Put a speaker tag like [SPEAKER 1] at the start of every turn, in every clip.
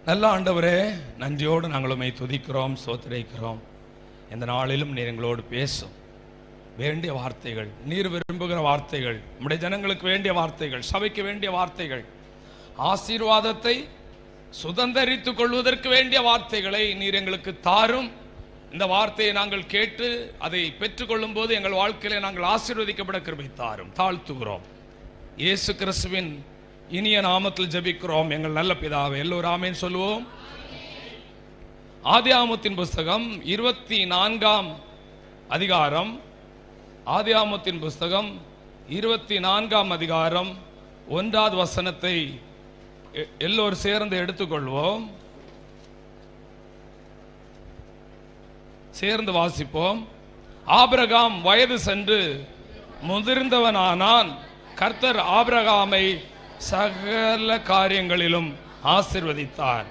[SPEAKER 1] நல்ல ஆண்டவரே, நன்றியோடு நாங்கள் உம்மை துதிக்கிறோம், ஸ்தோத்திரிக்கிறோம். இந்த நாளிலும் நீர் எங்களோடு பேசும் வேண்டிய வார்த்தைகள், நீர் விரும்புகிற வார்த்தைகள், நம்முடைய ஜனங்களுக்கு வேண்டிய வார்த்தைகள், சபைக்கு வேண்டிய வார்த்தைகள், ஆசீர்வாதத்தை சுதந்தரித்துக் கொள்வதற்கு வேண்டிய வார்த்தைகளை நீர் எங்களுக்கு தாரும். இந்த வார்த்தையை நாங்கள் கேட்டு அதை பெற்றுக்கொள்ளும் போது எங்கள் வாழ்க்கையிலே நாங்கள் ஆசீர்வதிக்கப்பட கிருபை தாரும். தாழ்த்துகிறோம். இயேசு கிறிஸ்துவின் இனிய நாமத்தில் ஜெபிக்கிறோம் எங்கள் நல்ல பிதாவே. எல்லோரும் ஆமென் சொல்லுவோம். ஆதியாகமத்தின் புஸ்தகம் 24ஆம் அதிகாரம், ஆதியாகமத்தின் புஸ்தகம் 24ஆம் அதிகாரம் 1வது வசனத்தை எல்லோரும் சேர்ந்து எடுத்துக்கொள்வோம். சேர்ந்து வாசிப்போம். ஆபிரகாம் வயது சென்று முதிர்ந்தவனானான். கர்த்தர் ஆபிரகாமை சகல காரியங்களிலும் ஆசீர்வதித்தார்.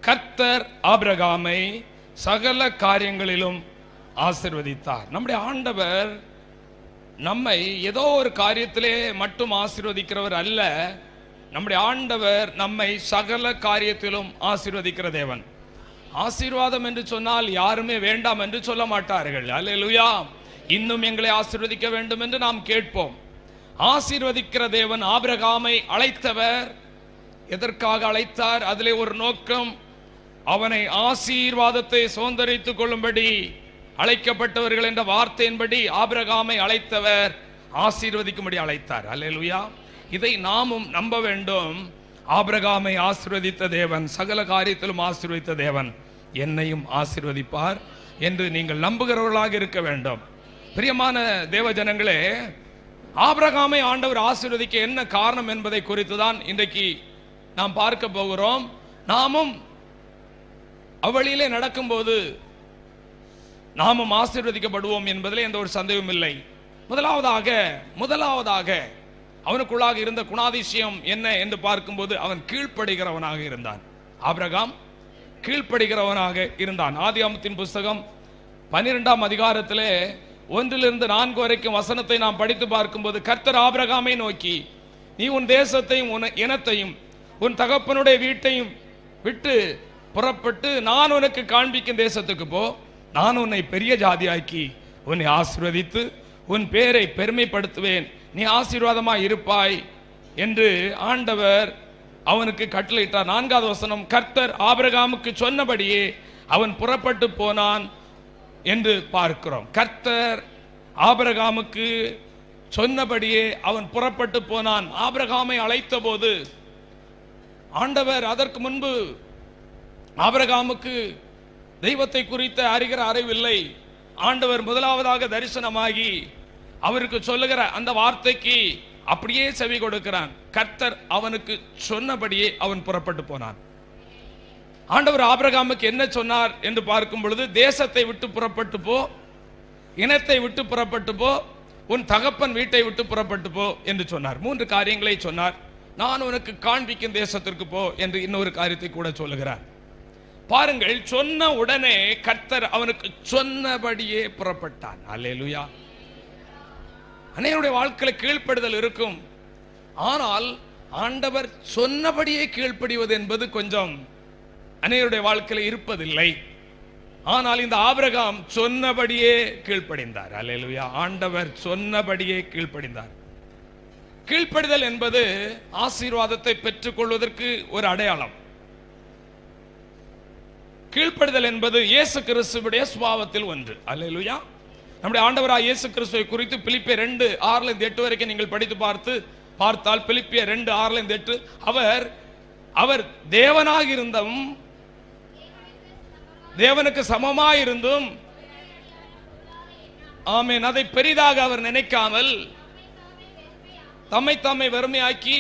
[SPEAKER 1] கர்த்தர் ஆபிரகாமை சகல காரியங்களிலும் ஆசீர்வதித்தார். நம்முடைய ஆண்டவர் நம்மை ஏதோ ஒரு காரியத்திலே மட்டும் ஆசீர்வதிக்கிறவர் அல்ல. நம்முடைய ஆண்டவர் நம்மை சகல காரியத்திலும் ஆசீர்வதிக்கிற தேவன். ஆசீர்வாதம் என்று சொன்னால் யாருமே வேண்டாம் என்று சொல்ல மாட்டார்கள். அல்லேலூயா. இன்னும் எங்களை ஆசீர்வதிக்க வேண்டும் என்று நாம் கேட்போம். ஆசீர்வதிக்கிற தேவன் ஆபிரகாமை அழைத்தவர். எதற்காக அழைத்தார்? அதிலே ஒரு நோக்கம். அவனை ஆசீர்வாதத்தை சுதந்தரித்துக் கொள்ளும்படி அழைக்கப்பட்டவர்கள் என்ற வார்த்தையின்படி ஆபிரகாமை அழைத்தவர் ஆசீர்வதிக்கும்படி அழைத்தார். அல்லேலூயா. இதை நாமும் நம்ப வேண்டும். ஆபிரகாமை ஆசீர்வதித்த தேவன் சகல காரியத்திலும் ஆசீர்வதித்த தேவன் என்னையும் ஆசீர்வதிப்பார் என்று நீங்கள் நம்புகிறவர்களாக இருக்க வேண்டும். பிரியமான தேவ ஜனங்களே, ஆபிரகாமை ஆண்டவர் ஆசீர்வதிக்க என்ன காரணம் என்பதை குறித்து தான் இன்றைக்கு நாம் பார்க்க போகிறோம். நாமும் அவ்வழியிலே நடக்கும்போது நாமும் ஆசீர்வதிக்கப்படுவோம் என்பதில் எந்த ஒரு சந்தேகமும் இல்லை. முதலாவதாக அவனுக்குள்ளாக இருந்த குணாதிசயம் என்ன என்று பார்க்கும்போது அவன் கீழ்ப்படுகிறவனாக இருந்தான். ஆபிரகாம் கீழ்ப்படுகிறவனாக இருந்தான். ஆதியாகமத்தின் புஸ்தகம் 12ஆம் அதிகாரத்திலே 1 - 4 வரைக்கும் வசனத்தை நாம் படித்து பார்க்கும்போது கர்த்தர் ஆபிரகாமை நோக்கி, நீ உன் தேசத்தையும் உன் இனத்தையும் உன் தகப்பனுடைய வீட்டையும் விட்டு புறப்பட்டு நான் உனக்கு காண்பிக்கும் தேசத்துக்கு போ. நான் உன்னை பெரிய ஜாதியாக்கி உன்னை ஆசீர்வதித்து உன் பேரை பெருமைப்படுத்துவேன். நீ ஆசீர்வாதமாய் இருப்பாய் என்று ஆண்டவர் அவனுக்கு கட்டளையிட்டார். 4வது வசனம், கர்த்தர் ஆபிரகாமுக்கு சொன்னபடியே அவன் புறப்பட்டு போனான் என்று பார்க்கிறோம். கர்த்தர் ஆபிரகாமுக்கு சொன்னபடியே அவன் புறப்பட்டு போனான். ஆபிரகாமை அழைத்த போது ஆண்டவர் அதற்கு முன்பு ஆபிரகாமுக்கு தெய்வத்தை குறித்த அறிகிற அறிவில்லை. ஆண்டவர் முதலாவதாக தரிசனமாகி அவருக்கு சொல்லுகிற அந்த வார்த்தைக்கு அப்படியே செவி கொடுக்கிறான். கர்த்தர் அவனுக்கு சொன்னபடியே அவன் புறப்பட்டு போனான். ஆண்டவர் ஆபிரகாமுக்கு என்ன சொன்னார் என்று பார்க்கும் பொழுது, தேசத்தை விட்டு புறப்பட்டு போ, இனத்தை விட்டு புறப்பட்டு போ, உன் தகப்பன் வீட்டை விட்டு புறப்பட்டு போ என்று சொன்னார். 3 காரியங்களை சொன்னார். நான் உனக்கு காண்பிக்கும் தேசத்திற்கு போ என்று இன்னொரு காரியத்தை கூட சொல்லுகிறார். பாருங்கள், சொன்ன உடனே கர்த்தர் அவனுக்கு சொன்னபடியே புறப்பட்டான். அல்லேலூயா. அநேகருடைய வாழ்க்கையில் கீழ்ப்படுதல் இருக்கும். ஆனால் ஆண்டவர் சொன்னபடியே கீழ்ப்படிவது என்பது கொஞ்சம் அநேகருடைய வாழ்க்கையில் இருப்பதில்லை. ஆனால் இந்த ஆபிரகாம் சொன்னபடியே கீழ்ப்படிந்தார். அல்லேலூயா. ஆண்டவர் சொன்னபடியே கீழ்ப்படிந்தார். கீழ்ப்படிதல் என்பது ஆசீர்வாதத்தை பெற்றுக் கொள்வதற்கு ஒரு அடையாளம். கீழ்ப்படிதல் என்பது இயேசு கிறிஸ்துவுடைய சுபாவத்தில் ஒன்று. அல்லேலூயா. நம்முடைய ஆண்டவராகிய இயேசு கிறிஸ்துவை குறித்து பிலிப்பியர் 2:6-8 வரைக்கும் நீங்கள் படித்து பார்த்தால் பிலிப்பியர் 2:6-8 அவர் தேவனாக இருந்தும் தேவனுக்கு சமமாயிருந்தும் ஆமென் அதை பெரிதாக அவர் நினைக்காமல் தம்மை வெறுமையாக்கி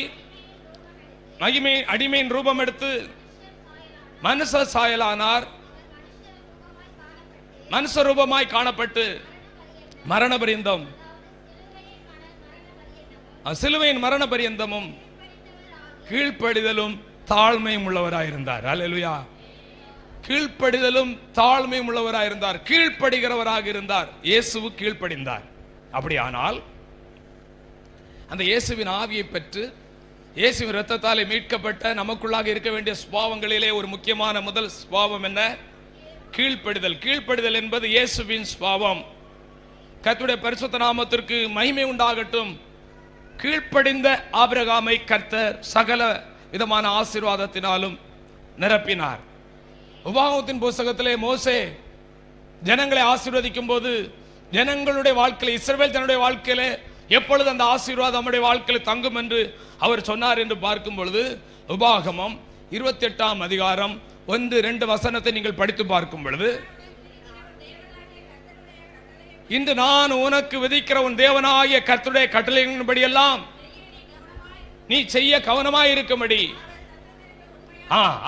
[SPEAKER 1] அடிமையின் ரூபம் எடுத்து மனுஷ சாயலானார். மனுஷ ரூபமாய் காணப்பட்டு மரண பரியந்தம், சிலுவையின் மரண பரியந்தமும் கீழ்ப்படிதலும் தாழ்மையும் உள்ளவராயிருந்தார். அல்லேலூயா. கீழ்ப்படிதலும் தாழ்மையும் உள்ளவராயிருந்தார். கீழ்ப்படுகிறவராக இருந்தார். இயேசு கீழ்ப்படிந்தார். அப்படியானால் அந்த இயேசுவின் ஆவியை பெற்று இயேசுவின் இரத்தத்தாலே மீட்கப்பட்ட நமக்குள்ளாக இருக்க வேண்டிய சுபாவங்களிலே ஒரு முக்கியமான முதல் சுபாவம் என்ன? கீழ்ப்படிதல். கீழ்ப்படிதல் என்பது இயேசுவின் சுபாவம். கர்த்தருடைய பரிசுத்த நாமத்திற்கு மகிமை உண்டாகட்டும். கீழ்ப்படிந்த ஆபிரகாமை கர்த்தர் சகல விதமான ஆசீர்வாதத்தினாலும் நிரப்பினார். உபாகமத்தின் புத்தகத்திலே மோசே ஜனங்களை ஆசீர்வதிக்கும் போது ஜனங்களுடைய வாழ்க்கையில், இஸ்ரவேல் தன்னுடைய வாழ்க்கையிலே எப்பொழுது அந்த ஆசீர்வாதம் நம்முடைய வாழ்க்கையில் தங்கும் என்று அவர் சொன்னார் என்று பார்க்கும் பொழுது உபாகமம் 28ஆம் அதிகாரம் 1-2 வசனத்தை நீங்கள் படித்து பார்க்கும் பொழுது, இன்று நான் உனக்கு விதிக்கிற உன் தேவனாகிய கர்த்தருடைய கட்டளைகளின்படி எல்லாம் நீ செய்ய கவனமாய் இருக்கும்படி.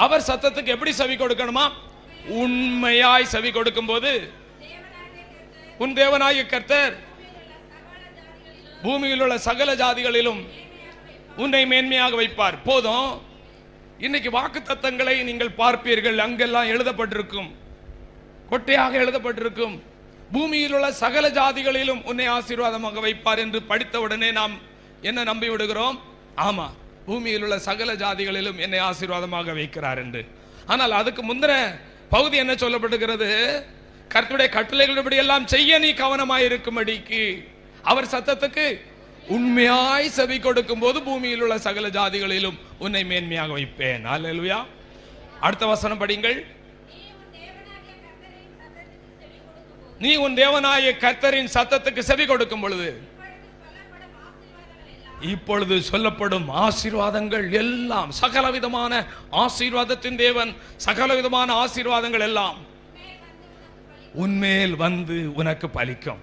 [SPEAKER 1] அவர் சத்தத்துக்கு எப்படி செவி கொடுக்கணுமா? உண்மையாய் செவி கொடுக்கும் போது உன் தேவனாகிய கர்த்தர் பூமியில் உள்ள சகல ஜாதிகளிலும் உன்னை மேன்மையாக வைப்பார். போதும். இன்னைக்கு வாக்குத்தத்தங்களை நீங்கள் பார்ப்பீர்கள், அங்கெல்லாம் எழுதப்பட்டிருக்கும், கொட்டையாக எழுதப்பட்டிருக்கும், பூமியில் உள்ள சகல ஜாதிகளிலும் உன்னை ஆசீர்வாதமாக வைப்பார் என்று படித்தவுடனே நாம் என்ன நம்பி விடுகிறோம்? ஆமா, பூமியில் உள்ள சகல ஜாதிகளிலும் என்னை ஆசீர்வாதமாக வைக்கிறார் என்று. ஆனால் அதுக்கு முந்தின பகுதி என்ன சொல்லப்படுகிறது? கர்த்தருடைய கட்டளைகளின்படி எல்லாம் செய்ய நீ கவனமாய் இருக்கும்படிக்கு அவர் சத்தத்துக்கு உண்மையாய் செவி கொடுக்கும் போது பூமியில் உள்ள சகல ஜாதிகளிலும் உன்னை மேன்மையாக வைப்பேன். அல்லேலூயா. அடுத்த வசனம் படிங்கள். நீ உன் தேவனாகிய கர்த்தரின் சத்தத்துக்கு செவி கொடுக்கும் பொழுது இப்பொழுது சொல்லப்படும் ஆசீர்வாதங்கள் எல்லாம், சகலவிதமான ஆசீர்வாதத்தின் தேவன், சகலவிதமான ஆசீர்வாதங்கள் எல்லாம் உன்மேல் வந்து உனக்கு பலிக்கும்.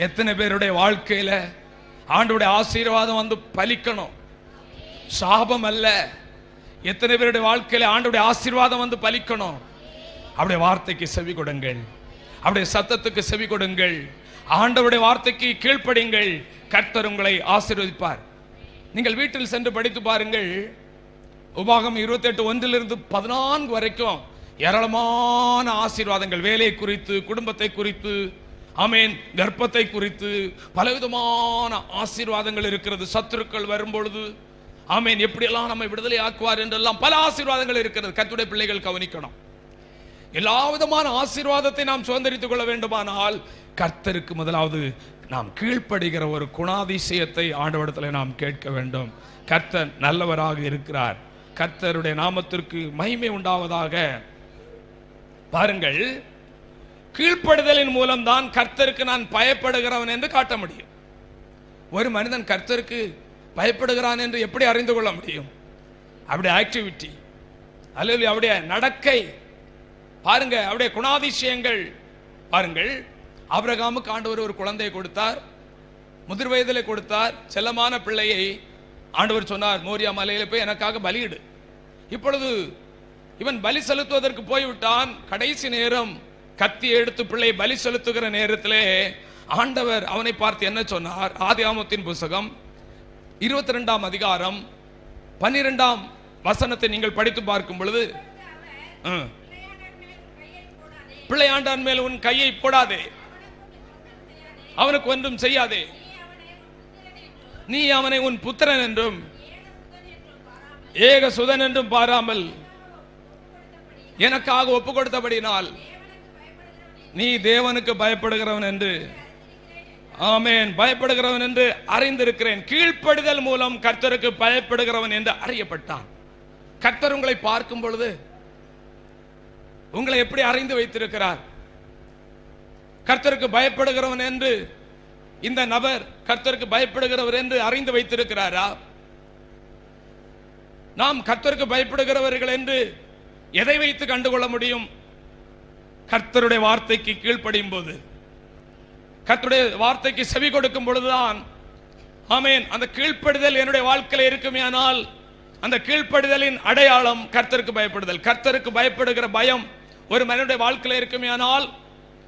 [SPEAKER 1] எத்தனை பேருடைய வாழ்க்கையில ஆண்டவருடைய ஆசீர்வாதம் வந்து பலிக்கணும்? சாபம் அல்ல. எத்தனை பேருடைய வாழ்க்கையில ஆண்டவருடைய ஆசீர்வாதம் வந்து பலிக்கணும்? அவருடைய வார்த்தைக்கு செவி கொடுங்கள், அவருடைய சத்தத்துக்கு செவி கொடுங்கள், ஆண்டவருடைய வார்த்தைக்கு கீழ்ப்படிங்கள். கர்த்தர் உங்களை ஆசீர்வதிப்பார். நீங்கள் வீட்டில் சென்று படித்து பாருங்கள். உபாகமம் 28:1-14 வரைக்கும் ஏராளமான ஆசீர்வாதங்கள், வேலை குறித்து, குடும்பத்தை குறித்து, ஆமென், கர்ப்பத்தை குறித்து பலவிதமான ஆசீர்வாதங்கள் இருக்கிறது. சத்துருக்கள் வரும்பொழுது ஆமென் எப்படியெல்லாம் நம்மை விடுதலை ஆக்குவார் என்றெல்லாம் பல ஆசீர்வாதங்கள் இருக்கிறது. கர்த்தருடைய பிள்ளைகள் கவனிக்கணும். எல்லா விதமான ஆசீர்வாதத்தை நாம் சுதந்திரித்துக் கொள்ள வேண்டுமானால் கர்த்தருக்கு முதலாவது நாம் கீழ்ப்படுகிற ஒரு குணாதிசயத்தை ஆண்டவரிடத்தில் நாம் கேட்க வேண்டும். கர்த்தர் நல்லவராக இருக்கிறார். கர்த்தருடைய நாமத்திற்கு மகிமை உண்டாவதாக. பாருங்கள், கீழ்ப்படுதலின் மூலம்தான் கர்த்தருக்கு நான் பயப்படுகிறவன் என்று காட்ட முடியும். ஒரு மனிதன் கர்த்தருக்கு பயப்படுகிறான் என்று எப்படி அறிந்து கொள்ள முடியும்? அவருடைய ஆக்டிவிட்டி, அல்லது அவருடைய நடக்கை பாருங்க, அவருடைய குணாதிசயங்கள் பாருங்கள். ஆபிரகாமுக்கு ஆண்டவர் ஒரு குழந்தையை கொடுத்தார், முதிர் வயதிலே கொடுத்தார். செல்லமான பிள்ளையை ஆண்டவர் சொன்னார், மோரியா மலையில போய் எனக்காக பலியிடு. இப்பொழுது இவன் பலி செலுத்துவதற்கு போய்விட்டான். கடைசி நேரம் கத்தி எடுத்து பிள்ளை பலி செலுத்துகிற நேரத்திலே ஆண்டவர் அவனை பார்த்து என்ன சொன்னார்? ஆதியாகமத்தின் புத்தகம் 22ஆம் அதிகாரம் 12ஆம் வசனத்தை நீங்கள் படித்து பார்க்கும் பொழுது, பிள்ளையாண்டான் மேல் உன் கையை போடாதே, அவனுக்கு ஒன்றும் செய்யாதே, நீ அவனை உன் புத்திரன் என்றும் ஏக சுதன் என்றும் பாராமல் எனக்காக ஒப்பு கொடுத்தபடினால் நீ தேவனுக்கு பயப்படுகிறவன் என்று, ஆமென், பயப்படுகிறவன் என்று அறிந்திருக்கிறேன். கீழ்ப்படிதல் மூலம் கர்த்தருக்கு பயப்படுகிறவன் என்று அறியப்பட்டான். கர்த்தர் உங்களை பார்க்கும் பொழுது உங்களை எப்படி அறிந்து வைத்திருக்கிறார்? கர்த்தருக்கு பயப்படுகிறவன் என்று இந்த நபர் கர்த்தருக்கு பயப்படுகிறவர் என்று அறிந்து வைத்திருக்கிறாரா? நாம் கர்த்தருக்கு பயப்படுகிறவர்கள் என்று எதை வைத்து கண்டுகொள்ள முடியும்? கர்த்தருடைய வார்த்தைக்கு கீழ்ப்படியும் போது, கர்த்தருடைய வார்த்தைக்கு செவி கொடுக்கும் பொழுதுதான். ஆமென். அந்த கீழ்ப்படிதல் என்னுடைய வாழ்க்கையில் இருக்குமேயானால் அந்த கீழ்ப்படிதலின் அடையாளம் கர்த்தருக்கு பயப்படுதல். கர்த்தருக்கு பயப்படுகிற பயம் ஒரு மனிதனுடைய வாழ்க்கையில் இருக்குமேயானால்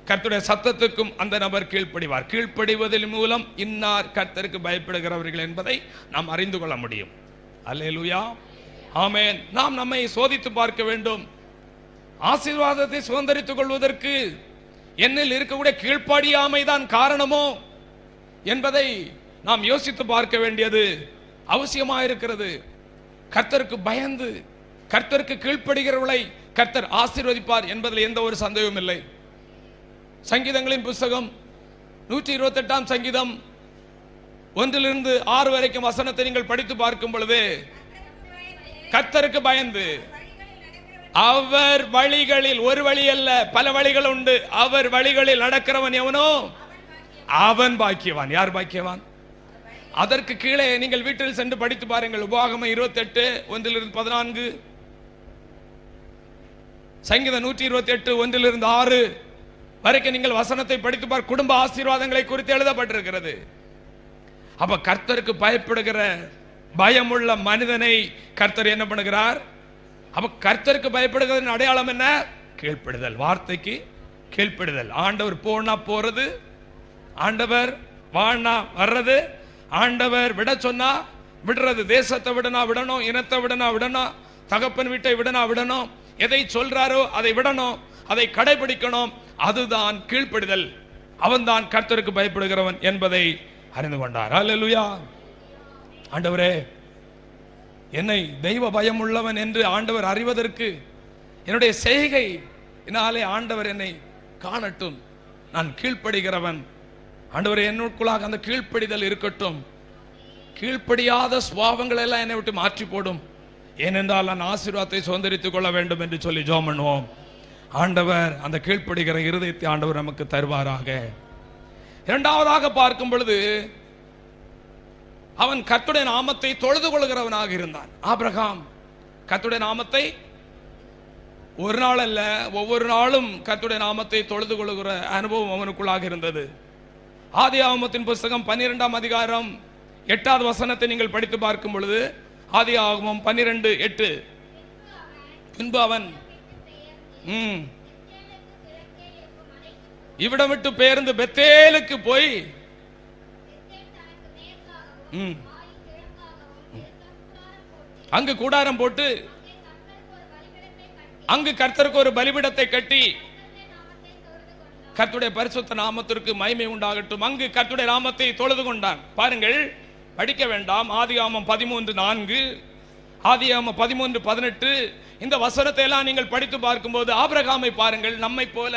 [SPEAKER 1] கர்த்தருடைய சத்தத்துக்கும் அந்த நபர் கீழ்ப்படிவார். கீழ்ப்படிவதன் மூலம் இன்னார் கர்த்தருக்கு பயப்படுகிறவர்கள் என்பதை நாம் அறிந்து கொள்ள முடியும். அல்லேலூயா, ஆமென். நாம் நம்மை சோதித்து பார்க்க வேண்டும். ஆசீர்வாதத்தை சுதந்திரித்துக் கொள்வதற்கு என்னில் இருக்கக்கூடிய கீழ்ப்படியாமைதான் காரணமோ என்பதை நாம் யோசித்து பார்க்க வேண்டியது அவசியமாக இருக்கிறது. கர்த்தருக்கு பயந்து கர்த்தருக்கு கீழ்ப்படுகிறவர்களை கர்த்தர் ஆசீர்வதிப்பார் என்பதில் எந்த ஒரு சந்தேகமும் இல்லை. சங்கீதங்களின் புஸ்தகம் 128 சங்கீதம் 1-6 வரைக்கும் வசனத்தை நீங்கள் படித்து பார்க்கும் பொழுது, கர்த்தருக்கு பயந்து அவர் வழிகளில், ஒரு வழி அல்ல பல வழிகள் உண்டு, அவர் வழிகளில் நடக்கிறவன் எவனோ அவன் பாக்கியவான். யார் பாக்கியவான்? அதற்கு கீழே நீங்கள் வீட்டில் சென்று படித்து பாருங்கள். உபாகமம் 28 1-14, சங்கீதம் 128 1-6 வரைக்கும் நீங்கள் வசனத்தை படித்து பார். குடும்ப ஆசீர்வாதங்களை குறித்து எழுதப்பட்டிருக்கிறது. அப்ப கர்த்தருக்கு பயப்படுகிற பயமுள்ள மனிதனை கர்த்தர் என்ன பண்ணுகிறார்? அப்ப கர்த்தருக்கு பயப்படுகிறதன் அடையாளம் என்ன? கீழ்ப்படுதல், வார்த்தைக்கு கீழ்ப்படுதல். ஆண்டவர் போனா போறது, ஆண்டவர் வானா வர்றது, ஆண்டவர் விட சொன்னா விடுறது, தேசத்தை விடனா விடணும், இனத்தை விடனா விடணும், தகப்பன் வீட்டை விடனா விடணும், எதை சொல்றாரோ அதை விடணும், அதை கடைபிடிக்கணும். அதுதான் கீழ்ப்படுதல். அவன்தான் கர்த்தருக்கு பயப்படுகிறவன் என்பதை அறிந்து கொண்டார். அல்லேலூயா. ஆண்டவரே, என்னை தெய்வ பயம் உள்ளவன் என்று ஆண்டவர் அறிவதற்கு என்னுடைய செய்கை என்னாலே ஆண்டவர் என்னை காணட்டும். நான் கீழ்ப்படுகிறவன். ஆண்டவரே, என்னுக்குள்ளாக அந்த கீழ்ப்படிதல் இருக்கட்டும். கீழ்ப்படியாத சுபாவங்கள் எல்லாம் என்னை விட்டு மாற்றி போடும். ஏனென்றால் நான் ஆசீர்வாதத்தை சுதந்திரித்துக் கொள்ள வேண்டும் என்று சொல்லி ஜெபம் பண்ணுவோம். ஆண்டவர் அந்த கீழ்ப்படுகிற இருதயத்தை ஆண்டவர் நமக்கு தருவாராக. இரண்டாவதாக பார்க்கும் பொழுது, அவன் கர்த்தருடைய நாமத்தை தொழுது கொள்கிறவனாக இருந்தான். ஆபிரகாம் கர்த்தருடைய நாமத்தை ஒரு நாள் அல்ல, ஒவ்வொரு நாளும் கர்த்தருடைய நாமத்தை தொழுது கொள்கிற அனுபவம் அவனுக்குள்ளாக இருந்தது. ஆதியாகமத்தின் புஸ்தகம் 12 அதிகாரம் 8வது வசனத்தை நீங்கள் படித்து பார்க்கும் பொழுது, ஆதியாகமம் 12:8, பின்பு அவன் இவ்விடம் விட்டு பெயர்ந்து பெத்தேலுக்கு போய் அங்கு கூடாரம் போட்டு அங்கு கர்த்தருக்கு ஒரு பலிபீடத்தை கட்டி கர்த்தருடைய பரிசுத்த நாமத்திற்கு மகிமை உண்டாகட்டும், அங்கு கர்த்தருடைய நாமத்தை தொழுது கொண்டான். பாருங்கள், படிக்க வேண்டாம். ஆதியாகமம் 13:4, ஆதியாகமம் 13:18 இந்த வசனத்தை எல்லாம் நீங்கள் படித்து பார்க்கும்போது ஆபிரகாமை பாருங்கள். நம்மை போல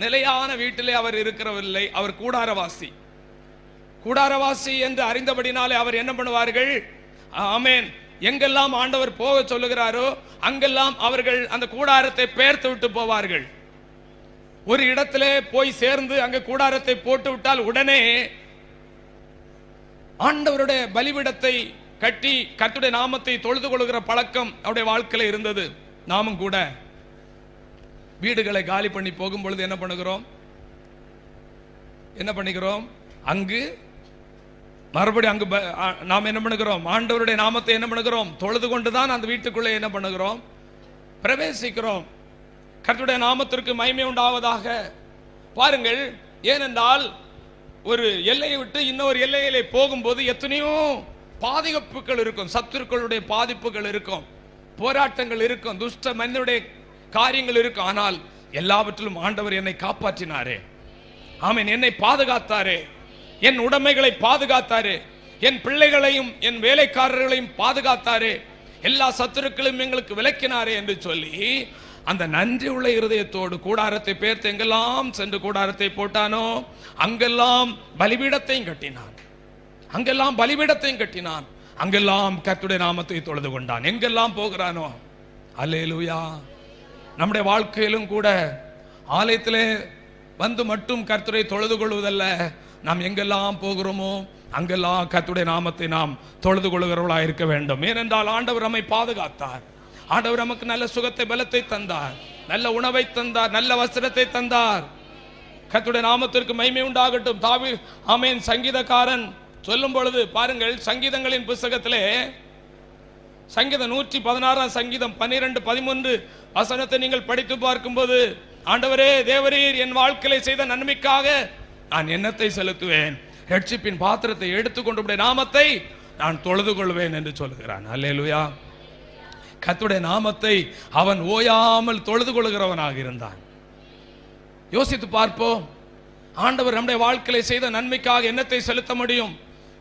[SPEAKER 1] நிலையான வீட்டிலே அவர் இருக்கிறவில்லை. அவர் கூடாரவாசி. கூடாரவாசி என்று அறிந்தபடினாலே அவர் என்ன பண்ணுவார்கள்? ஆமென், எங்கெல்லாம் ஆண்டவர் போக சொல்லுகிறாரோ அங்கெல்லாம் அவர்கள் அந்த கூடாரத்தை பெயர்த்து விட்டு போவார்கள். ஒரு இடத்திலே போய் சேர்ந்து அங்க கூடாரத்தை போட்டு விட்டால் உடனே ஆண்டவருடைய பலிபீடத்தை கட்டி கர்த்தருடைய நாமத்தை தொழுது கொள்கிற பழக்கம் அவருடைய வாழ்க்கையில இருந்தது. நாமும் கூட வீடுகளை காலி பண்ணி போகும் பொழுது என்ன பண்ணுகிறோம்? அங்கு மறுபடியும் அங்கு நாம் என்ன பண்ணுகிறோம்? ஆண்டவருடைய நாமத்தை என்ன பண்ணுகிறோம்? தொழுது கொண்டுதான் அந்த வீட்டுக்குள்ளே என்ன பண்ணுகிறோம்? பிரவேசிக்கிறோம். கர்த்தருடைய நாமத்திற்கு மகிமை உண்டாவதாக. பாருங்கள், ஏனென்றால் ஒரு எல்லையை விட்டு இன்னொரு எல்லையிலே போகும்போது எத்தனையோ பாதிப்புகள் இருக்கும், சத்துருக்களுடைய பாதிப்புகள் இருக்கும், போராட்டங்கள் இருக்கும், துஷ்ட மனிதனுடைய காரியங்கள் இருக்கும். ஆனால் எல்லாவற்றிலும் ஆண்டவர் என்னை காப்பாற்றினாரே. ஆமென், என்னை பாதுகாத்தாரே, என் உடைமைகளை பாதுகாத்தாரே, என் பிள்ளைகளையும் என் வேலைக்காரர்களையும் பாதுகாத்தாரே, எல்லா சத்துருக்களையும் எங்களுக்கு விலக்கினாரே என்று சொல்லி அந்த நன்றி உள்ள இருதயத்தோடு கூடாரத்தை பெயர்த்து எங்கெல்லாம் சென்று கூடாரத்தை போட்டானோ அங்கெல்லாம் பலிபீடத்தையும் கட்டினான். அங்கெல்லாம் பலிபீடத்தையும் கட்டினான். அங்கெல்லாம் கர்த்தருடைய நாமத்தை தொழுது கொண்டான். எங்கெல்லாம் போகிறானோ. அல்லேலூயா. நம்முடைய வாழ்க்கையிலும் கூட ஆலயத்திலே வந்து மட்டும் கர்த்தரை தொழுது கொள்வதல்ல, நாம் எங்கெல்லாம் போகிறோமோ அங்கெல்லாம் கர்த்தருடைய நாமத்தை நாம் தொழுது கொள்கிறவர்களாக இருக்க வேண்டும். ஏனென்றால் ஆண்டவர் நம்மை பாதுகாத்தார். ஆண்டவர் நமக்கு நல்ல சுகத்தை பலத்தை தந்தார், நல்ல உணவை தந்தார், நல்ல வஸ்திரத்தை தந்தார். கர்த்தருடைய நாமத்திற்கு மகிமை உண்டாகட்டும். ஆமென். சங்கீதக்காரன் சொல்லும் பொழுது பாருங்கள், சங்கீதங்களின் புத்தகத்திலே சங்கீதம் 116 சங்கீதம் 12-13 வசனத்தை நீங்கள் படித்து பார்க்கும்போது, ஆண்டவரே தேவரீர் என் வாழ்க்கையில செய்த நன்மைக்காக நான் என்னத்தை செலுத்துவேன், ரட்சிப்பின் பாத்திரத்தை எடுத்துக்கொண்டு நாமத்தை நான் தொழுது கொள்வேன் என்று சொல்கிறான். அல்லேலூயா. கர்த்தருடைய நாமத்தை அவன் ஓயாமல் தொழுது கொள்கிறவனாக இருந்தான். யோசித்து பார்ப்போம், ஆண்டவர் நம்முடைய வாழ்க்கையில செய்த நன்மைக்காக என்னத்தை செலுத்த முடியும்?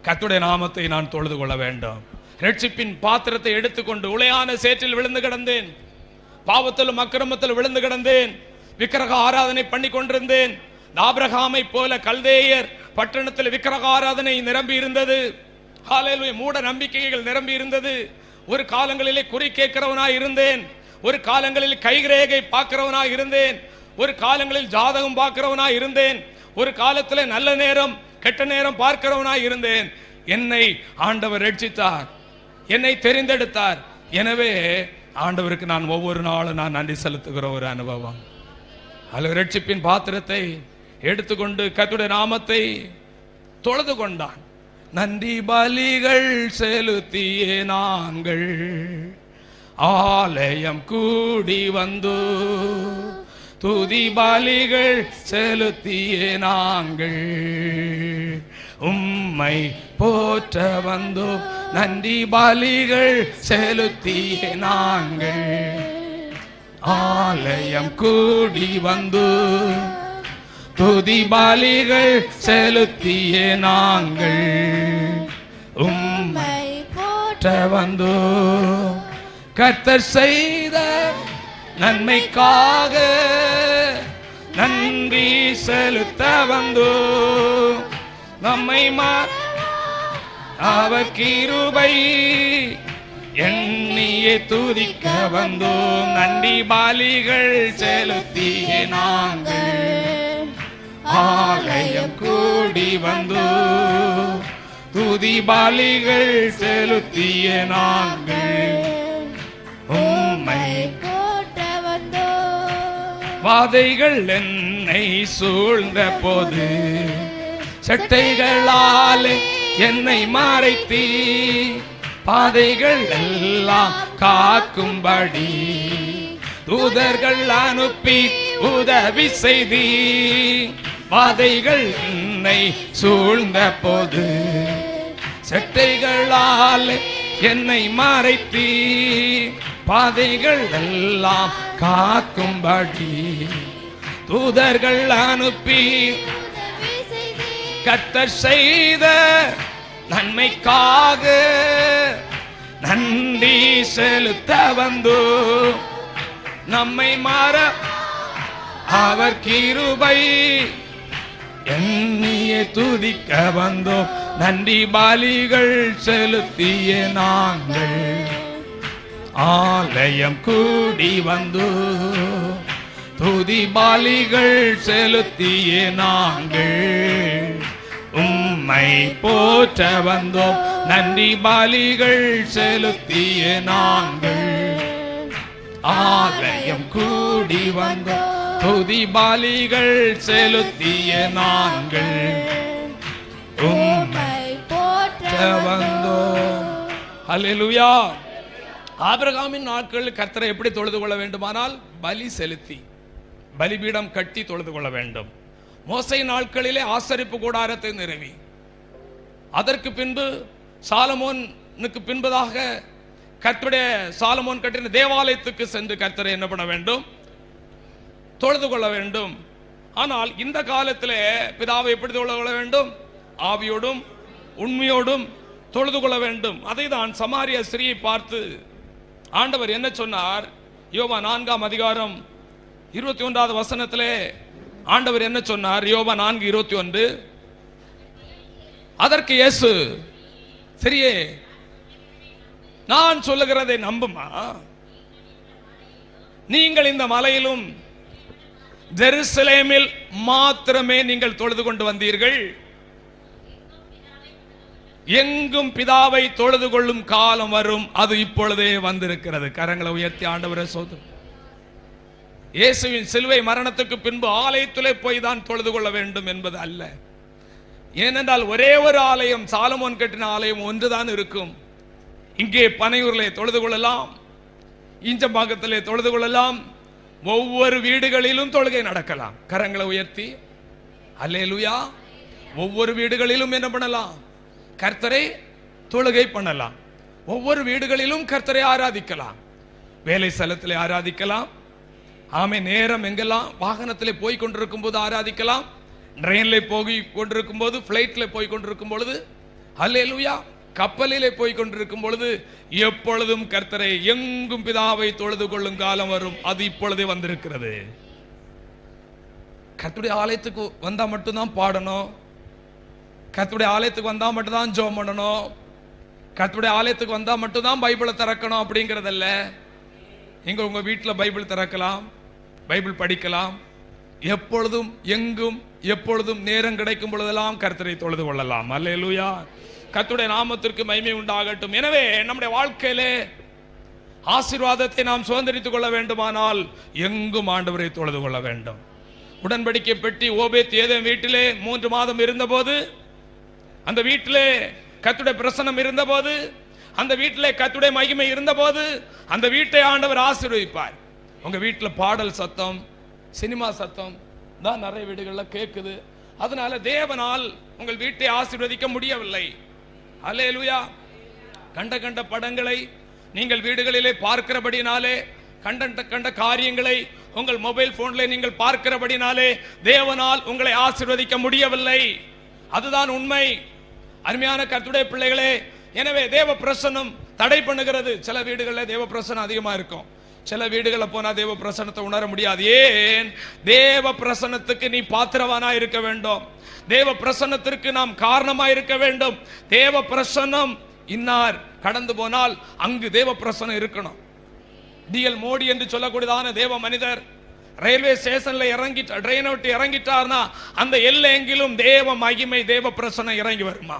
[SPEAKER 1] கர்த்தருடைய நாமத்தை நான் தொழுது கொள்ள வேண்டும், ரட்சிப்பின் பாத்திரத்தை எடுத்துக்கொண்டு உளையான சேற்றில் விழுந்து கிடந்தேன், பாவத்திலும் அக்கிரமத்தில் விழுந்து கிடந்தேன், விக்கிரக ஆராதனை பண்ணி கொண்டிருந்தேன். ஆபிரகாமை போல கல்தேயர் பட்டணத்தில் விக்கிரக ஆராதனை நிரம்பி இருந்தது. ஹல்லேலூயா. மூட நம்பிக்கைகள் நிரம்பி இருந்தது. ஒரு காலங்களிலே குறி கேட்கிறவனாய் இருந்தேன், ஒரு காலங்களில் கைரேகை பார்க்கிறவனாய் இருந்தேன், ஒரு காலங்களில் ஜாதகம் பார்க்கிறவனாய் இருந்தேன், ஒரு காலத்தில் நல்ல நேரம் கெட்ட நேரம் பார்க்கிறவனாய் இருந்தேன். என்னை ஆண்டவர் ரட்சித்தார், என்னை தெரிந்தெடுத்தார். எனவே ஆண்டவருக்கு நான் ஒவ்வொரு நாளும் நான் நன்றி செலுத்துகிற ஒரு அனுபவம். அல்ல ரட்சிப்பின் பாத்திரத்தை எடுத்துக்கொண்டு கர்த்தருடைய நாமத்தை தொழுது கொண்டான். நன்றி பலிகள் செலுத்தியே நாங்கள் ஆலயம் கூடி வந்தோ, துதி பலிகள் செலுத்தியே நாங்கள் உம்மை போற்ற வந்தோ. நன்றி பலிகள் செலுத்தியே நாங்கள் ஆலயம் கூடி வந்தோ, துதி பலிகள் செலுத்தியே நாங்கள் உம்மை போற்ற வந்தோ. கர்த்தர் செய்த நன்மைக்காக நன்றி செலுத்த வந்தோ. நம்மை அவர் கிருபை எண்ணியே துதிக்க வந்தோம். நன்றி பலிகள் செலுத்தியே நாங்கள் ஆலயம் கூடி வந்தோ, துதி பலிகள் செலுத்தியே நாங்கள் உம்மை போற்ற வந்தோ. வாதைகள் என்னை சூழ்ந்த போது சட்டைகளாலே என்னை மறைத்தீ, பாதைகள் எல்லாம் காக்கும்படி தூதர்கள் அனுப்பி உதவி செய்தி. வாதைகள் என்னை சூழ்ந்த போது சட்டைகளால் என்னை மறைத்தீ, பாதைகள் எல்லாம் காக்கும்படி தூதர்கள் அனுப்பி கர்த்தர் செய்த நன்மைக்காக நன்றி செலுத்த வந்தோ. நம்மை மாற அவர் கிருபை எண்ணியே துதிக்க வந்தோ. நன்றி பலிகள் செலுத்திய நாங்கள் ஆலயம் கூடி வந்தோ, துதி பலிகள் செலுத்திய நாங்கள் உம்மை போற்ற வந்தோம். நன்றி பலிகள் செலுத்திய நாங்கள் ஆலயம் கூடி வந்தோம், துதி பலிகள் செலுத்திய நாங்கள் உம்மை போற்ற வந்தோம். அல்லேலூயா. ஆபிரகாமின் நாட்களில் கர்த்தரை எப்படி தொழுது கொள்ள வேண்டுமானால் பலி செலுத்தி பலிபீடம் கட்டி தொழுது கொள்ள வேண்டும். மோசே நாட்களிலே ஆசரிப்பு கூடாரத்தை நிறுவி, அதற்கு பின்பு சாலமோனுக்கு பின்பதாக கர்த்தருடைய சாலமோன் கட்டின தேவாலயத்துக்கு சென்று கர்த்தரை என்ன பண்ண வேண்டும்? தொழுது கொள்ள வேண்டும். ஆனால் இந்த காலத்திலே பிதாவை எப்படி தொழுது கொள்ள வேண்டும்? ஆவியோடும் உண்மையோடும் தொழுது கொள்ள வேண்டும். அதை தான் சமாரிய ஸ்திரியை பார்த்து ஆண்டவர் என்ன சொன்னார்? யோவான் 4ஆம் அதிகாரம் 21வது வசனத்திலே ஆண்டவர் என்ன சொன்னார்? யோவான் 4:21. அதற்கு இயேசு, சரியே, நான் சொல்லுகிறதை நம்புமா? நீங்கள் இந்த மலையிலும் ஜெருசலேமில் மாத்திரமே நீங்கள் தொழுது கொண்டு வந்தீர்கள், எங்கும் பிதாவை தொழுது கொள்ளும் காலம் வரும், அது இப்பொழுதே வந்திருக்கிறது. கரங்களை உயர்த்தி ஆண்டவரே சோதரம். இயேசுவின் சிலுவை மரணத்துக்கு பின்பு ஆலயத்திலே போய் தான் தொழுது கொள்ள வேண்டும் என்பது அல்ல. ஏனென்றால் ஒரே ஒரு ஆலயம், சாலமோன் கட்டின ஆலயம் ஒன்றுதான் இருக்கும். இங்கே பனையூரிலே தொழுது கொள்ளலாம், ஈஞ்சம்பாக்கத்திலே தொழுது கொள்ளலாம், ஒவ்வொரு வீடுகளிலும் தொழுகை நடக்கலாம். கரங்களை உயர்த்தி அல்லேலூயா. ஒவ்வொரு வீடுகளிலும் என்ன பண்ணலாம்? கர்த்தரை தொழுகை பண்ணலாம். ஒவ்வொரு வீடுகளிலும் கர்த்தரை ஆராதிக்கலாம். வேலை ஸ்தலத்திலே ஆராதிக்கலாம். ஆமே. நேரம் எங்கெல்லாம் வாகனத்திலே போய் கொண்டிருக்கும் போது ஆராதிக்கலாம், ட்ரெயின்ல போய் கொண்டிருக்கும் போது, பிளைட்ல போய் கொண்டிருக்கும் பொழுது அல்லேலூயா. கப்பலிலே போய் கொண்டிருக்கும் பொழுது எப்பொழுதும் கர்த்தரை எங்கும் பிதாவை தொழுது கொள்ளும் காலம் வரும், அது இப்பொழுதே வந்திருக்கிறது. கர்த்தருடைய ஆலயத்துக்கு வந்தா மட்டும்தான் பாடணும், கர்த்தருடைய ஆலயத்துக்கு வந்தா மட்டும்தான் ஜெபம் பண்ணணும், கர்த்தருடைய ஆலயத்துக்கு வந்தா மட்டும்தான் பைபிளை திறக்கணும் அப்படிங்கிறதல்ல. நீங்க உங்க வீட்டில் பைபிள் திறக்கலாம், பைபிள் படிக்கலாம், எப்பொழுதும் எங்கும் எப்பொழுதும் நேரம் கிடைக்கும் பொழுதெல்லாம் கர்த்தரை தொழுது கொள்ளலாம். அல்லேலூயா, கர்த்தருடைய நாமத்திற்கு மகிமை உண்டாகட்டும். எனவே நம்முடைய வாழ்க்கையிலே ஆசீர்வாதத்தை நாம் சுதந்திரித்துக் கொள்ள வேண்டுமானால் எங்கும் ஆண்டவரை தொழுது கொள்ள வேண்டும். உடன்படிக்கை பெட்டி ஓபேத் ஏதேம் வீட்டிலே 3 மாதம் இருந்தபோது, அந்த வீட்டிலே கர்த்தருடைய பிரசன்னம் இருந்தபோது, அந்த வீட்டிலே கர்த்தருடைய மகிமை இருந்தபோது அந்த வீட்டை ஆண்டவர் ஆசீர்வதிப்பார். உங்க வீட்டில் பாடல் சத்தம், சினிமா சத்தம் தான் நிறைய வீடுகளில் கேட்குது. அதனால தேவனால் உங்கள் வீட்டை ஆசீர்வதிக்க முடியவில்லை. அல்லேலூயா. கண்ட கண்ட படங்களை நீங்கள் வீடுகளிலே பார்க்கிறபடினாலே, கண்ட காரியங்களை உங்கள் மொபைல் போன்ல நீங்கள் பார்க்கிறபடினாலே தேவனால் உங்களை ஆசீர்வதிக்க முடியவில்லை. அதுதான் உண்மை. அருமையான கர்த்தருடைய பிள்ளைகளே, எனவே தேவ பிரசன்னம் தடை பண்ணுகிறது. சில வீடுகளில் தேவ பிரசன்னம் அதிகமா இருக்கும், சில வீடுகளில் போனா தேவ பிரசன்னத்தை உணர முடியாது. ஏன்? தேவ பிரசன்னத்துக்கு நீ பாத்திரவானா இருக்க வேண்டும், தேவ பிரசன்னத்திற்கு நாம் காரணமா இருக்க வேண்டும். தேவ பிரசன்னம் இன்னார் கடந்து போனால் அங்கு தேவ பிரசன்னம் இருக்கணும். டிஎல் மோடி என்று சொல்லக்கூடியதான தேவ மனிதர் ரயில்வே ஸ்டேஷன்ல ட்ரெயினை விட்டு இறங்கிட்டார்னா அந்த எல்லையெங்கிலும் தேவ மகிமை, தேவ பிரசன்னம் இறங்கி வருமா?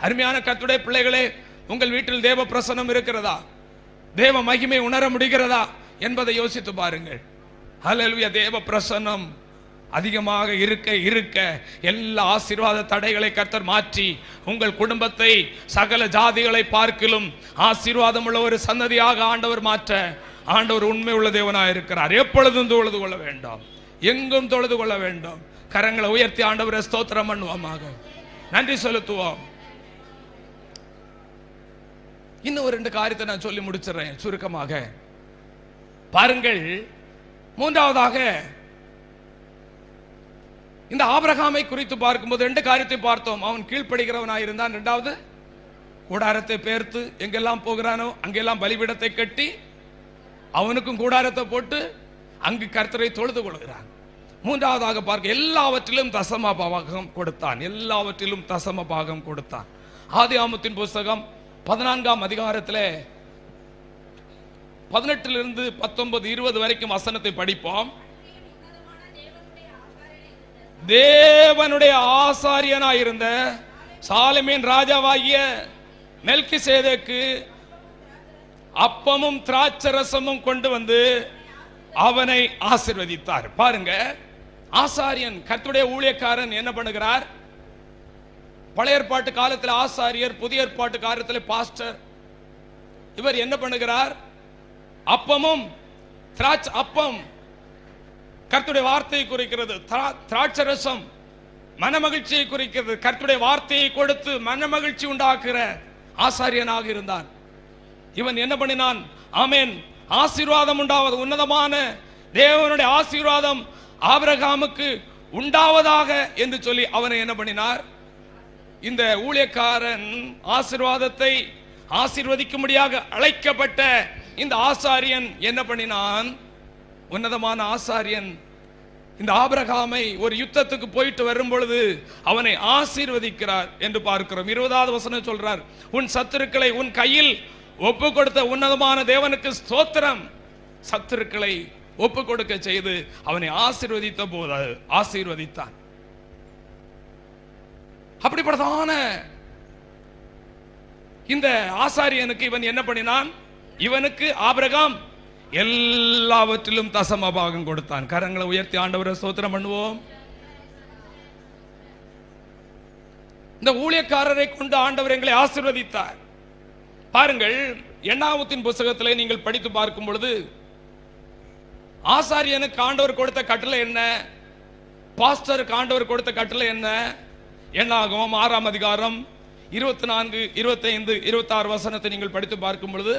[SPEAKER 1] அருமையான கர்த்தருடைய பிள்ளைகளே, உங்கள் வீட்டில் தேவ பிரசன்னம் இருக்கிறதா? தேவ மகிமை உணர முடிகிறதா என்பதை யோசித்து பாருங்கள். ஹல்லேலூயா. தேவ பிரசன்னம் அதிகமாக இருக்க இருக்க எல்லா ஆசீர்வாத தடைகளை கர்த்தர் மாற்றி உங்கள் குடும்பத்தை சகல ஜாதிகளை பார்க்கிலும் ஆசீர்வாதம் உள்ள ஒரு சன்னதியாக ஆண்டவர் மாற்ற ஆண்டவர் உண்மை உள்ள தேவனாக இருக்கிறார். எப்பொழுதும் தொழுது கொள்ள வேண்டும், எங்கும் தொழுது கொள்ள வேண்டும். கரங்களை உயர்த்தி ஆண்டவரை ஸ்தோத்திரம் பண்ணுவோமாக, நன்றி செலுத்துவோம். இன்னும் 2 காரியத்தை நான் சொல்லி முடிச்சிடறேன் சுருக்கமாக. பாருங்கள், மூன்றாவதாக இந்த ஆபிரகாமை குறித்து பார்க்கும்போது 2 காரியத்தை பார்த்தோம். அவன் கீழ்ப்படுகிறவனாக இருந்தான். 2வது, கூடாரத்தை பெயர்த்து எங்கெல்லாம் போகிறானோ அங்கெல்லாம் பலிபீடத்தை கட்டி அவனுக்கும் கூடாரத்தை போட்டு அங்கு கர்த்தரை தொழுது கொள்கிறான். 3வதாக பார்க்க எல்லாவற்றிலும் தசம பாகம் கொடுத்தான், எல்லாவற்றிலும் தசம பாகம் கொடுத்தான். ஆதியாகமத்தின் புஸ்தகம் 14ஆம் அதிகாரத்தில் 18 19 20 வரைக்கும் வசனத்தை படிப்போம். தேவனுடைய ஆசாரியனாயிருந்த சாலமோன் ராஜாவாகிய மெல்கிசேதேக்கு அப்பமும் திராட்சரசமும் கொண்டு வந்து அவனை ஆசீர்வதித்தார். பாருங்க, ஆசாரியன் கர்த்தருடைய ஊழியக்காரன் என்ன பண்ணுகிறார்? பழைய ஏற்பாட்டு காலத்தில் ஆசாரியர், புதிய ஏற்பாட்டு காலத்தில் பாஸ்டர். இவர் என்ன பண்ணுகிறார்? அப்பமும் அப்பம் கர்த்தருடைய வார்த்தையை குறிக்கிறது, திராட்சரசம் மனமகிழ்ச்சியை குறிக்கிறது. கர்த்தருடைய வார்த்தையை கொடுத்து மனமகிழ்ச்சி உண்டாக்குற ஆசாரியனாக இருந்தான். இவன் என்ன பண்ணினான்? ஆமென், ஆசீர்வாதம் உண்டாவது, உன்னதமான தேவனுடைய ஆசீர்வாதம் ஆபிரகாமுக்கு உண்டாவதாக என்று சொல்லி அவனை என்ன பண்ணினார்? இந்த ஊழியக்காரன் ஆசீர்வாதத்தை ஆசீர்வதிக்கும்படியாக அழைக்கப்பட்ட இந்த ஆசாரியன் என்ன பண்ணினான்? உன்னதமான ஆசாரியன் இந்த ஆபிரகாமை ஒரு யுத்தத்துக்கு போயிட்டு வரும் பொழுது அவனை ஆசீர்வதிக்கிறார் என்று பார்க்கிறோம். 20வது வசனம் சொல்றார், உன் சத்துருக்களை உன் கையில் ஒப்பு கொடுத்த உன்னதமான தேவனுக்கு ஸ்தோத்திரம். சத்துருக்களை ஒப்பு கொடுக்க செய்து அவனை ஆசீர்வதித்த போது ஆசீர்வதித்தான். அப்படிப்பட்டதான இந்த ஆசாரியனுக்கு இவன் என்ன பண்ணினான்? இவனுக்கு ஆபிரகாம் எல்லாவற்றிலும் தசம பாகம் கொடுத்தான். கரங்களை உயர்த்தி ஆண்டவரை ஸ்தோத்திரம் பண்ணுவோம். இந்த ஊழியக்காரரை கொண்டு ஆண்டவர் எங்களை ஆசீர்வதித்தார். பாருங்கள், எண்ணாகமத்தின் புத்தகத்திலே நீங்கள் படித்து பார்க்கும் பொழுது ஆசாரியனுக்கு ஆண்டவர் கொடுத்த கட்டளை என்ன? பாஸ்டருக்கு ஆண்டவர் கொடுத்த கட்டளை என்ன? எண்ணாகமம் 6ஆம் அதிகாரம் 24, 25, 26 வசனத்தை நீங்கள் படித்து பார்க்கும் பொழுது,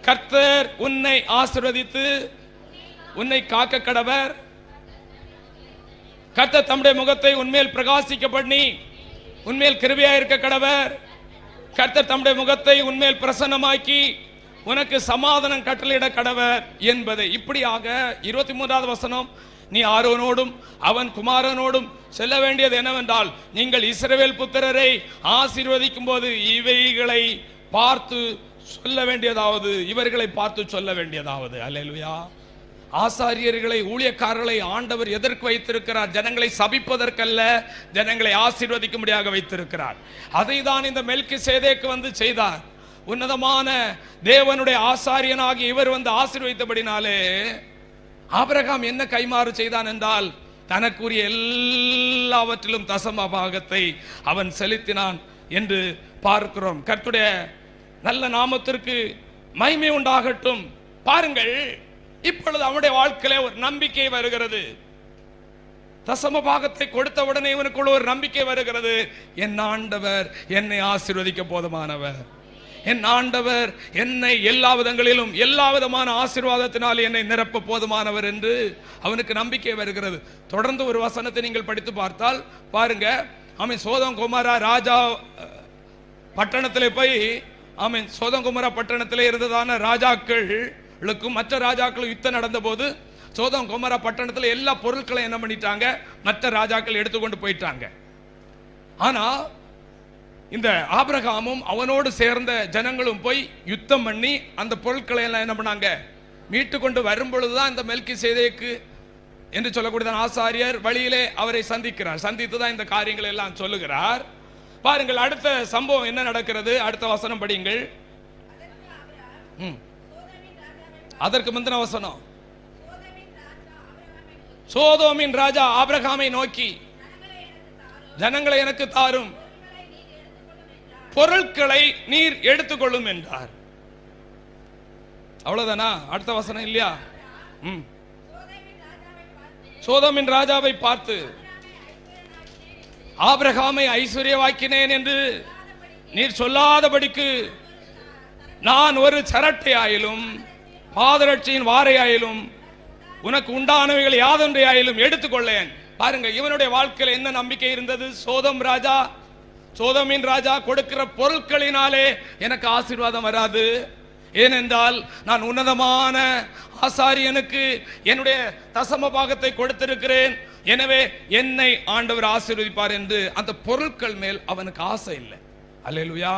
[SPEAKER 1] கர்த்தர் உன்னை ஆசீர்வதித்து உன்னை காக்க கடவர், கர்த்தர் தம்முடைய முகத்தை உன்மேல் பிரகாசிக்க பண்ணி உன்மேல் கிருபையா இருக்க கடவர், கர்த்தர் தம்முடைய முகத்தை உன்மேல் பிரசன்னமாக்கி உனக்கு சமாதானம் கட்டளையிட கடவர் என்பதை. இப்படியாக 23வது வசனம், நீ ஆரோனோடும் அவன் குமாரனோடும் செல்ல வேண்டியது என்னவென்றால், நீங்கள் இஸ்ரவேல் புத்திரரை ஆசீர்வதிக்கும் போது இவைகளை பார்த்து சொல்ல வேண்டியதாவது, இவர்களை பார்த்து சொல்ல வேண்டியதாவது. அல்லேலூயா. ஆசாரியர்களை, ஊழியக்காரர்களை ஆண்டவர் எதற்கு வைத்திருக்கிறார்? ஜனங்களை சபிப்பதற்கல்ல, ஜனங்களை ஆசீர்வதிக்கும்படியாக வைத்திருக்கிறார். அதை தான் இந்த மெல்கிசேதேக்கு வந்து செய்தார். உன்னதமான தேவனுடைய ஆசாரியனாகி இவர் வந்து ஆசீர்வதித்தபடினாலே ஆபிரகாம் என்ன கைமாறு செய்தான் என்றால், தனக்குரிய எல்லாவற்றிலும் தசம பாகத்தை அவன் செலுத்தினான் என்று பார்க்கிறோம். கர்த்தருடைய நல்ல நாமத்திற்கு மகிமை உண்டாகட்டும். பாருங்கள், இப்பொழுது அவனுடைய வாழ்க்கையில ஒரு நம்பிக்கை வருகிறது. தசம பாகத்தை கொடுத்தவுடனே இவனுக்குள்ள ஒரு நம்பிக்கை வருகிறது. என் ஆண்டவர் என்னை ஆசீர்வதிக்க போதுமானவர், என் ஆண்டவர் என்னை எல்லா விதங்களிலும் எல்லா விதமான ஆசீர்வாதத்தினால் என்னை நிரப்ப போதுமானவர் என்று அவனுக்கு நம்பிக்கை வருகிறது. தொடர்ந்து ஒரு வசனத்தை நீங்கள் படித்து பார்த்தால் பாருங்க, அவன் சோதம் குமாரா ராஜா பட்டணத்திலே போய், அவன் சோதம் குமாரா பட்டணத்திலே இருந்ததான ராஜாக்களுக்கும் மற்ற ராஜாக்களும் யுத்தம் நடந்த போது சோதம் குமாரா பட்டணத்தில் எல்லா பொருட்களையும் என்ன பண்ணிட்டாங்க, மற்ற ராஜாக்கள் எடுத்துக்கொண்டு போயிட்டாங்க. ஆனா இந்த ஆபிரகாமும் அவனோடு சேர்ந்த ஜனங்களும் போய் யுத்தம் பண்ணி அந்த பொருட்களை எல்லாம் என்ன பண்ணாங்க, மீட்டு கொண்டு வரும் பொழுதுதான் இந்த மெல்கிசேதேக்கு என்று சொல்லக்கூடிய ஆசாரியர் வழியிலே அவரை சந்திக்கிறார். சந்தித்துதான் இந்த காரியங்களை எல்லாம் சொல்லுகிறார். பாருங்கள், அடுத்த சம்பவம் என்ன நடக்கிறது, அடுத்த வசனம் படியுங்கள். அதற்கு முந்தின வசனம், சோதோமின் ராஜா ஆபிரகாமை நோக்கி, ஜனங்களை எனக்கு தாரும், பொருட்களை நீர் எடுத்துக்கொள்ளும் என்றார். அவ்வளவுதானா? அடுத்த வசனம் இல்லையா? சோதோமின் ராஜாவை பார்த்து, ஆபிரகாமை ஐஸ்வர்யவாக்கினேன் என்று நீர் சொல்லாதபடிக்கு நான் ஒரு சரட்டையாயிலும் பாதரட்சியின் வாரையாயிலும் உனக்கு உண்டானவைகள் யாதொன்றையாயிலும் எடுத்துக்கொள்ளேன். பாருங்க, இவனுடைய வாழ்க்கையில் என்ன நம்பிக்கை இருந்தது? சோதோமின் ராஜா கொடுக்கிற பொருட்களினாலே எனக்கு ஆசீர்வாதம் வராது, ஏனென்றால் நான் உன்னதமான ஆசாரியனுக்கு என்னுடைய தசம பாகத்தை கொடுத்திருக்கிறேன், எனவே என்னை ஆண்டவர் ஆசீர்வதிப்பார் என்று அந்த பொருட்கள் மேல் அவனுக்கு ஆசை இல்லை. அல்லேலூயா.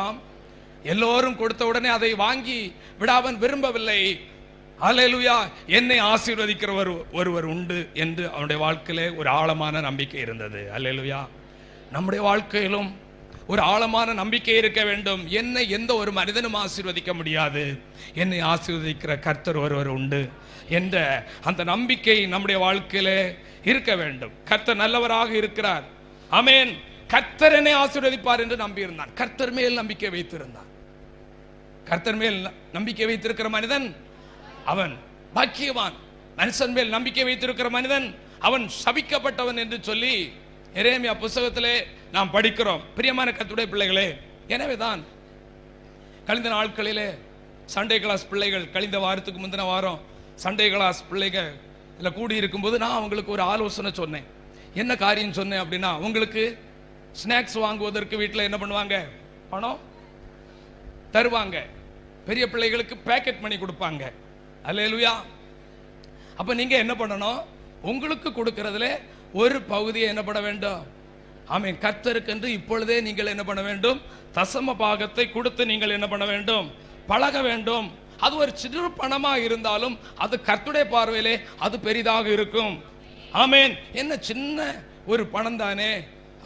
[SPEAKER 1] எல்லோரும் கொடுத்த உடனே அதை வாங்கி விட அவன் விரும்பவில்லை. அல்லேலூயா. என்னை ஆசீர்வதிக்கிறவர் ஒருவர் உண்டு என்று அவனுடைய வாழ்க்கையிலே ஒரு ஆழமான நம்பிக்கை இருந்தது. அல்லேலூயா. நம்முடைய வாழ்க்கையிலும் ஒரு ஆழமான நம்பிக்கை இருக்க வேண்டும். என்னை எந்த ஒரு மனிதனும் ஆசீர்வதிக்க முடியாது, என்னை ஆசீர்வதிக்கிற கர்த்தர் ஒருவர் உண்டு என்ற அந்த நம்பிக்கை நம்முடைய வாழ்க்கையிலே இருக்க வேண்டும். கர்த்தர் நல்லவராக இருக்கிறார். ஆமென். கர்த்தர் என்னை ஆசீர்வதிப்பார் என்று நம்பியிருந்தான். கர்த்தர் மேல் நம்பிக்கை வைத்திருந்தான். கர்த்தர் மேல் நம்பிக்கை வைத்திருக்கிற மனிதன் அவன் பாக்கியவான். மனுஷன் மேல் நம்பிக்கை வைத்திருக்கிற மனிதன் அவன் சபிக்கப்பட்டவன் என்று சொல்லி எரேமியா புத்தகத்திலே நாம் படிக்கிறோம். பிரியமான கர்த்தருடைய பிள்ளைகளே, எனவேதான் கழிந்த நாட்களிலே சண்டே கிளாஸ் பிள்ளைகள், கழிந்த வாரத்துக்கு முந்தின வாரம் சண்டே கிளாஸ் பிள்ளைகள் இதில் கூடி இருக்கும்போது நான் அவங்களுக்கு ஒரு ஆலோசனை சொன்னேன். என்ன காரியம் சொன்னேன் அப்படின்னா, உங்களுக்கு ஸ்நாக்ஸ் வாங்குவதற்கு வீட்டில் என்ன பண்ணுவாங்க, பணம் தருவாங்க. பெரிய பிள்ளைகளுக்கு பேக்கெட் மணி கொடுப்பாங்க. அல்லேலூயா. அப்ப நீங்க என்ன பண்ணணும், உங்களுக்கு கொடுக்கிறதுல ஒரு பகுதியை என்ன பண்ண வேண்டும், ஆமென், கர்த்தருக்கு என்று இப்பொழுதே நீங்கள் என்ன பண்ண வேண்டும், தசம பாகத்தை கொடுத்து நீங்கள் என்ன பண்ண வேண்டும், பழக வேண்டும். அது ஒரு சிறு பணமா இருந்தாலும் அது கர்த்தருடைய பார்வையிலே அது பெரிதாக இருக்கும். ஆமென். என்ன சின்ன ஒரு பணம் தானே,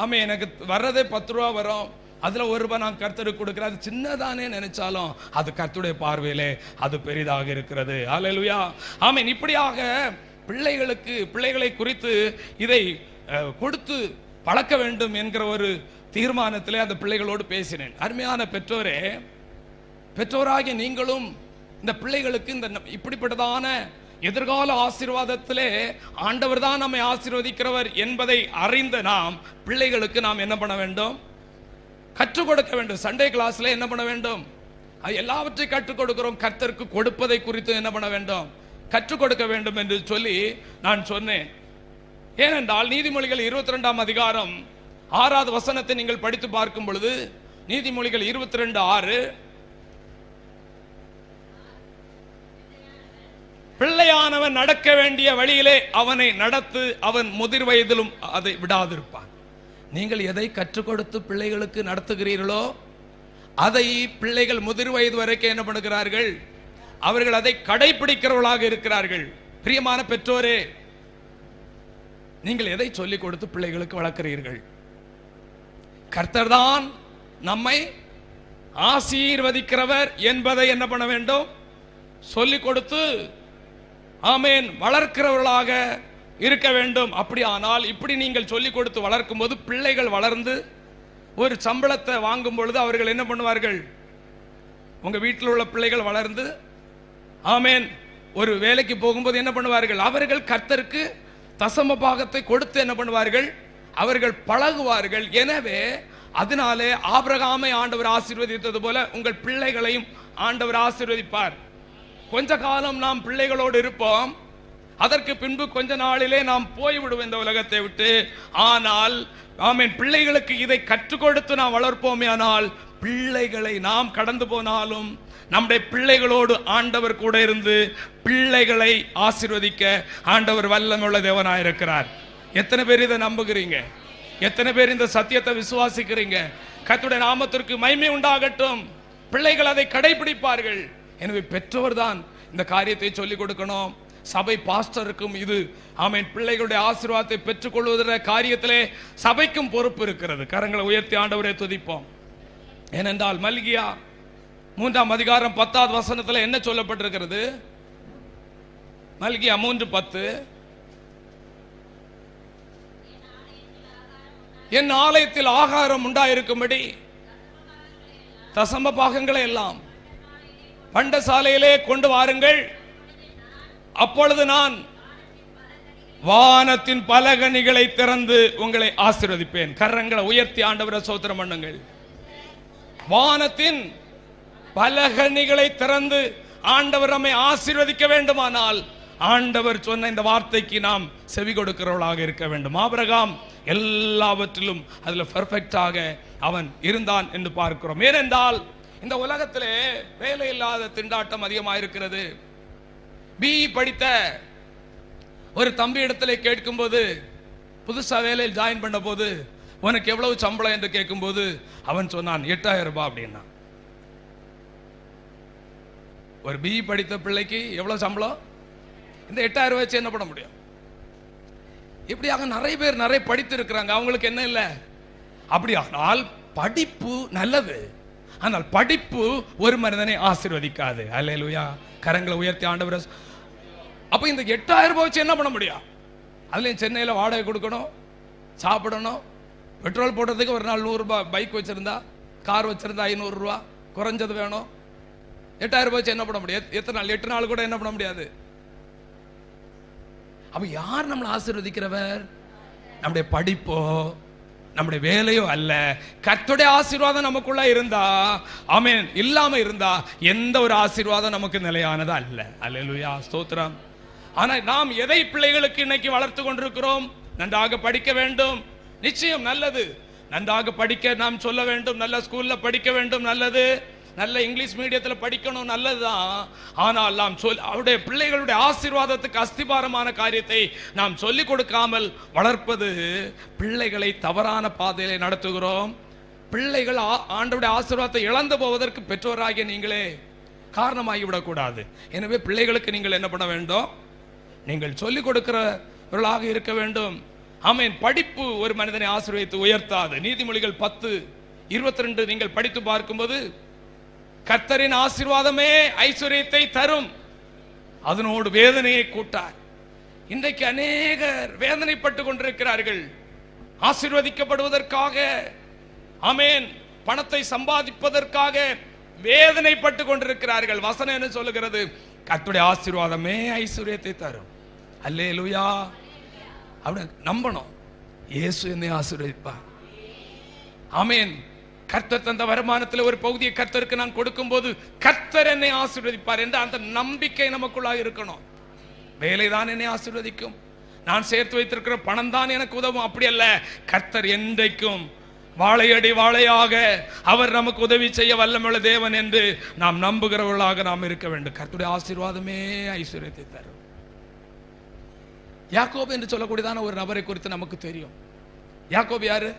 [SPEAKER 1] ஆமென், எனக்கு வர்றதே 10 ரூபா வரும், அதுல 1 ரூபாய் நான் கர்த்தருக்கு கொடுக்கிறேன், அது சின்னதானே நினைச்சாலும் அது கர்த்தருடைய பார்வையிலே அது பெரிதாக இருக்கிறது. அல்லேலூயா. ஆமென். இப்படியாக பிள்ளைகளை குறித்து இதை கொடுத்து பழக்க வேண்டும் என்கிற ஒரு தீர்மானத்திலே அந்த பிள்ளைகளோடு பேசினேன். அருமையான பெற்றோராகிய நீங்களும் இந்த பிள்ளைகளுக்கு இந்த இப்படிப்பட்டதான எதிர்கால ஆசீர்வாதத்திலே ஆண்டவர் தான் நம்மை ஆசீர்வதிக்கிறவர் என்பதை அறிந்த நாம் பிள்ளைகளுக்கு நாம் என்ன பண்ண வேண்டும், கற்றுக் கொடுக்க வேண்டும். சண்டே கிளாஸ்ல என்ன பண்ண வேண்டும், எல்லாவற்றையும் கற்றுக் கொடுக்கிறோம், கர்த்தருக்கு கொடுப்பதை குறித்து என்ன பண்ண வேண்டும், கற்றுக் கொடுக்க வேண்டும் என்று சொல்லி நான் சொன்னேன். ஏனென்றால் நீதிமொழிகள் 22ஆம் அதிகாரம் 6வது வசனத்தை நீங்கள் படித்து பார்க்கும் பொழுது, நீதிமொழிகள் 22:6, பிள்ளையானவன் நடக்க வேண்டிய வழியிலே அவனை நடத்து, அவன் முதிர் வயதிலும் அதை விடாதிருப்பான். நீங்கள் எதை கற்றுக் கொடுத்து பிள்ளைகளுக்கு நடத்துகிறீர்களோ அதை பிள்ளைகள் முதிர் வயது வரைக்கும் என்ன பண்ணுகிறார்கள்? அவர்கள் அதை கடைபிடிக்கிறவர்களாக இருக்கிறார்கள். பிரியமான பெற்றோரே, நீங்கள் எதை சொல்லிக் கொடுத்து பிள்ளைகளுக்கு வளர்க்கிறீர்கள்? கர்த்தர் தான் நம்மை ஆசீர்வதிக்கிறவர் என்பதை என்ன பண்ண வேண்டும்? சொல்லிக் கொடுத்து ஆமேன் வளர்க்கிறவர்களாக இருக்க வேண்டும். அப்படி ஆனால் இப்படி நீங்கள் சொல்லிக் கொடுத்து வளர்க்கும் போது பிள்ளைகள் வளர்ந்து ஒரு சம்பளத்தை வாங்கும் பொழுது அவர்கள் என்ன பண்ணுவார்கள்? உங்க வீட்டில் உள்ள பிள்ளைகள் வளர்ந்து ஆமேன் ஒரு வேலைக்கு போகும்போது என்ன பண்ணுவார்கள்? அவர்கள் கர்த்தருக்கு தசம பாகத்தை கொடுத்து என்ன பண்ணுவார்கள்? அவர்கள் பழகுவார்கள். எனவே அதனாலே ஆபிரகாமை ஆண்டவர் ஆசீர்வதித்தது போல உங்கள் பிள்ளைகளையும் ஆண்டவர் ஆசீர்வதிப்பார். கொஞ்ச காலம் நாம் பிள்ளைகளோடு இருப்போம், அதற்கு பின்பு கொஞ்ச நாளிலே நாம் போய்விடுவோம் இந்த உலகத்தை விட்டு. ஆனால் ஆமென், பிள்ளைகளுக்கு இதை கற்றுக் கொடுத்து நாம் வளர்ப்போமே, ஆனால் பிள்ளைகளை நாம் கடந்து போனாலும் நம்முடைய பிள்ளைகளோடு ஆண்டவர் கூட இருந்து பிள்ளைகளை ஆசீர்வதிக்க ஆண்டவர் வல்லமையுள்ள தேவனாயிருக்கிறார். எத்தனை பேர் இதை நம்புகிறீங்க? எத்தனை பேர் இந்த சத்தியத்தை விசுவாசிக்கிறீங்க? கர்த்தருடைய நாமத்திற்கு மகிமை உண்டாகட்டும். பிள்ளைகள் அதை கடைபிடிப்பார்கள். எனவே பெற்றோர் தான் இந்த காரியத்தை சொல்லிக் கொடுக்கணும். சபை பாஸ்டருக்கும் இது ஆமென் பிள்ளைகளுடைய ஆசீர்வாதத்தை பெற்றுக் கொள்வதற்ற காரியத்திலே சபைக்கும் பொறுப்பு இருக்கிறது. கரங்களை உயர்த்தி ஆண்டவரை துதிப்போம். ஏனென்றால் மல்கியா 3ஆம் அதிகாரம் 10வது வசனத்தில் என்ன சொல்லப்பட்டிருக்கிறது? மல்கியா 3:10, என் ஆலயத்தில் ஆகாரம் உண்டாயிருக்கும்படி தசம பாகங்களை எல்லாம் பண்டசாலையிலே கொண்டு வாருங்கள், அப்பொழுது நான் வானத்தின் பலகணிகளை திறந்து உங்களை ஆசீர்வதிப்பேன். கரங்களை உயர்த்தி ஆண்டவரை ஸ்தோத்திரம் பண்ணுங்கள். வானத்தின் பலகணிகளை திறந்து ஆண்டவர் நம்மை ஆசீர்வதிக்க வேண்டுமானால் ஆண்டவர் சொன்ன இந்த வார்த்தைக்கு நாம் செவி கொடுக்கிறவர்களாக இருக்க வேண்டும். ஆபிரகாம் எல்லாவற்றிலும் அதுல பெர்ஃபெக்டாக அவன் இருந்தான் என்று பார்க்கிறோம். ஏனென்றால் இந்த உலகத்திலே வேலை இல்லாத திண்டாட்டம் அதிகமாக இருக்கிறது. பிஇ படித்த ஒரு தம்பி இடத்துல கேட்கும்போது, புதுசா வேலையில் ஜாயின் பண்ண போது உனக்கு எவ்வளவு சம்பளம் என்று கேட்கும்போது அவன் சொன்னான் 8000 ரூபாய் அப்படின்னா. ஒரு பிஇ படித்த பிள்ளைக்கு எவ்வளவு சம்பளம்? இந்த 8000 ரூபாய் வச்சு என்ன பண்ண முடியும்? இப்படியாக நிறைய பேர் நிறைய படித்து இருக்கிறாங்க, அவங்களுக்கு என்ன இல்லை. அப்படியானால் படிப்பு நல்லது, ஆனால் படிப்பு ஒரு மனிதனை ஆசீர்வதிக்காது. அல்லேலூயா. கரங்களை உயர்த்தி ஆண்டவர். அப்ப இந்த 8000 ரூபாய் வச்சு என்ன பண்ண முடியும்? அதுலயும் சென்னையில் வாடகை கொடுக்கணும், சாப்பிடணும், பெட்ரோல் போடுறதுக்கு ஒரு நாள் 100 ரூபாய், பைக் வச்சிருந்தா கார் வச்சிருந்தா 500 ரூபாய் குறைஞ்சது வேணும். 8000 ரூபாய் வச்சு என்ன பண்ண முடியும்? எத்தனை நாள்? 8 நாள் கூட என்ன பண்ண முடியாது. அப்ப யார் நம்மளை ஆசீர்வதிக்கிறவர்? நம்முடைய படிப்போ நம்முடைய வேலையோ அல்ல. கர்த்தருடைய ஆசீர்வாதம் நமக்குள்ள இருந்தா ஆமென், இல்லாம இருந்தா எந்த ஒரு ஆசீர்வாதம் நமக்கு நிலையானது அல்ல. அல்லேலூயா, ஸ்தோத்திரம். ஆனா நாம் எதை பிள்ளைகளுக்கு இன்னைக்கு வளர்த்து கொண்டிருக்கிறோம்? நன்றாக படிக்க வேண்டும், நிச்சயம் நல்லது. நன்றாக படிக்க நாம் சொல்ல வேண்டும், நல்ல ஸ்கூல்ல படிக்க வேண்டும், நல்லது. நல்ல இங்கிலீஷ் மீடியத்தில் படிக்கணும், நல்லதுதான். ஆனால் நாம் அவருடைய பிள்ளைகளுடைய ஆசீர்வாதத்துக்கு அஸ்திபாரமான காரியத்தை நாம் சொல்லிக் கொடுக்காமல் வளர்ப்பது பிள்ளைகளை தவறான பாதையிலே நடத்துகிறோம். பிள்ளைகள் ஆண்டவருடைய ஆசீர்வாதத்தை இழந்து போவதற்கு பெற்றோராகிய நீங்களே காரணமாகிவிடக்கூடாது. எனவே பிள்ளைகளுக்கு நீங்கள் என்ன பண்ண வேண்டும்? நீங்கள் சொல்லிக் கொடுக்கிறவர்களாக இருக்க வேண்டும். ஆமென். படிப்பு ஒரு மனிதனை ஆசீர்வதித்து உயர்த்தாது. நீதிமொழிகள் 10:22 நீங்கள் படித்து பார்க்கும்போது, கர்த்தரின் ஆசீர்வாதமே ஐஸ்வர்யத்தை தரும், அதனோடு வேதனையை கூட்டார். இன்றைக்கு அநேகர் வேதனைப்பட்டு கொண்டிருக்கிறார்கள் ஆசீர்வதிக்கப்படுவதற்காக. ஆமென். பணத்தை சம்பாதிப்பதற்காக வேதனைப்பட்டு கொண்டிருக்கிறார்கள். வசனம் என்ன சொல்லுகிறது? கர்த்தருடைய ஆசீர்வாதமே ஐஸ்வர்யத்தை தரும். அல்லேலூயா. அப்படி நம்பணும். இயேசு என்னை ஆசீர்வதிப்பார். ஆமென். கர்த்தர் தந்த வருமானத்தில் ஒரு பகுதியை கர்த்தருக்கு நான் கொடுக்கும் போது கர்த்தர் என்னை ஆசீர்வதிப்பார் என்ற அந்த நம்பிக்கை நமக்குள்ளாக இருக்கணும். வேலை தான் என்னை ஆசீர்வதிக்கும், நான் சேர்த்து வைத்திருக்கிற பணம் தான் எனக்கு உதவும், அப்படி அல்ல. கர்த்தர் என்றைக்கும் வாழையடி வாழையாக அவர் நமக்கு உதவி செய்ய வல்லமுள்ள தேவன் என்று நாம் நம்புகிறவர்களாக நாம் இருக்க வேண்டும். கர்த்தருடைய ஆசீர்வாதமே ஐஸ்வர்யத்தை தரும். யாக்கோபு என்று சொல்லக்கூடியதான ஒரு நபரை குறித்து நமக்கு தெரியும். யாக்கோபு யாரு?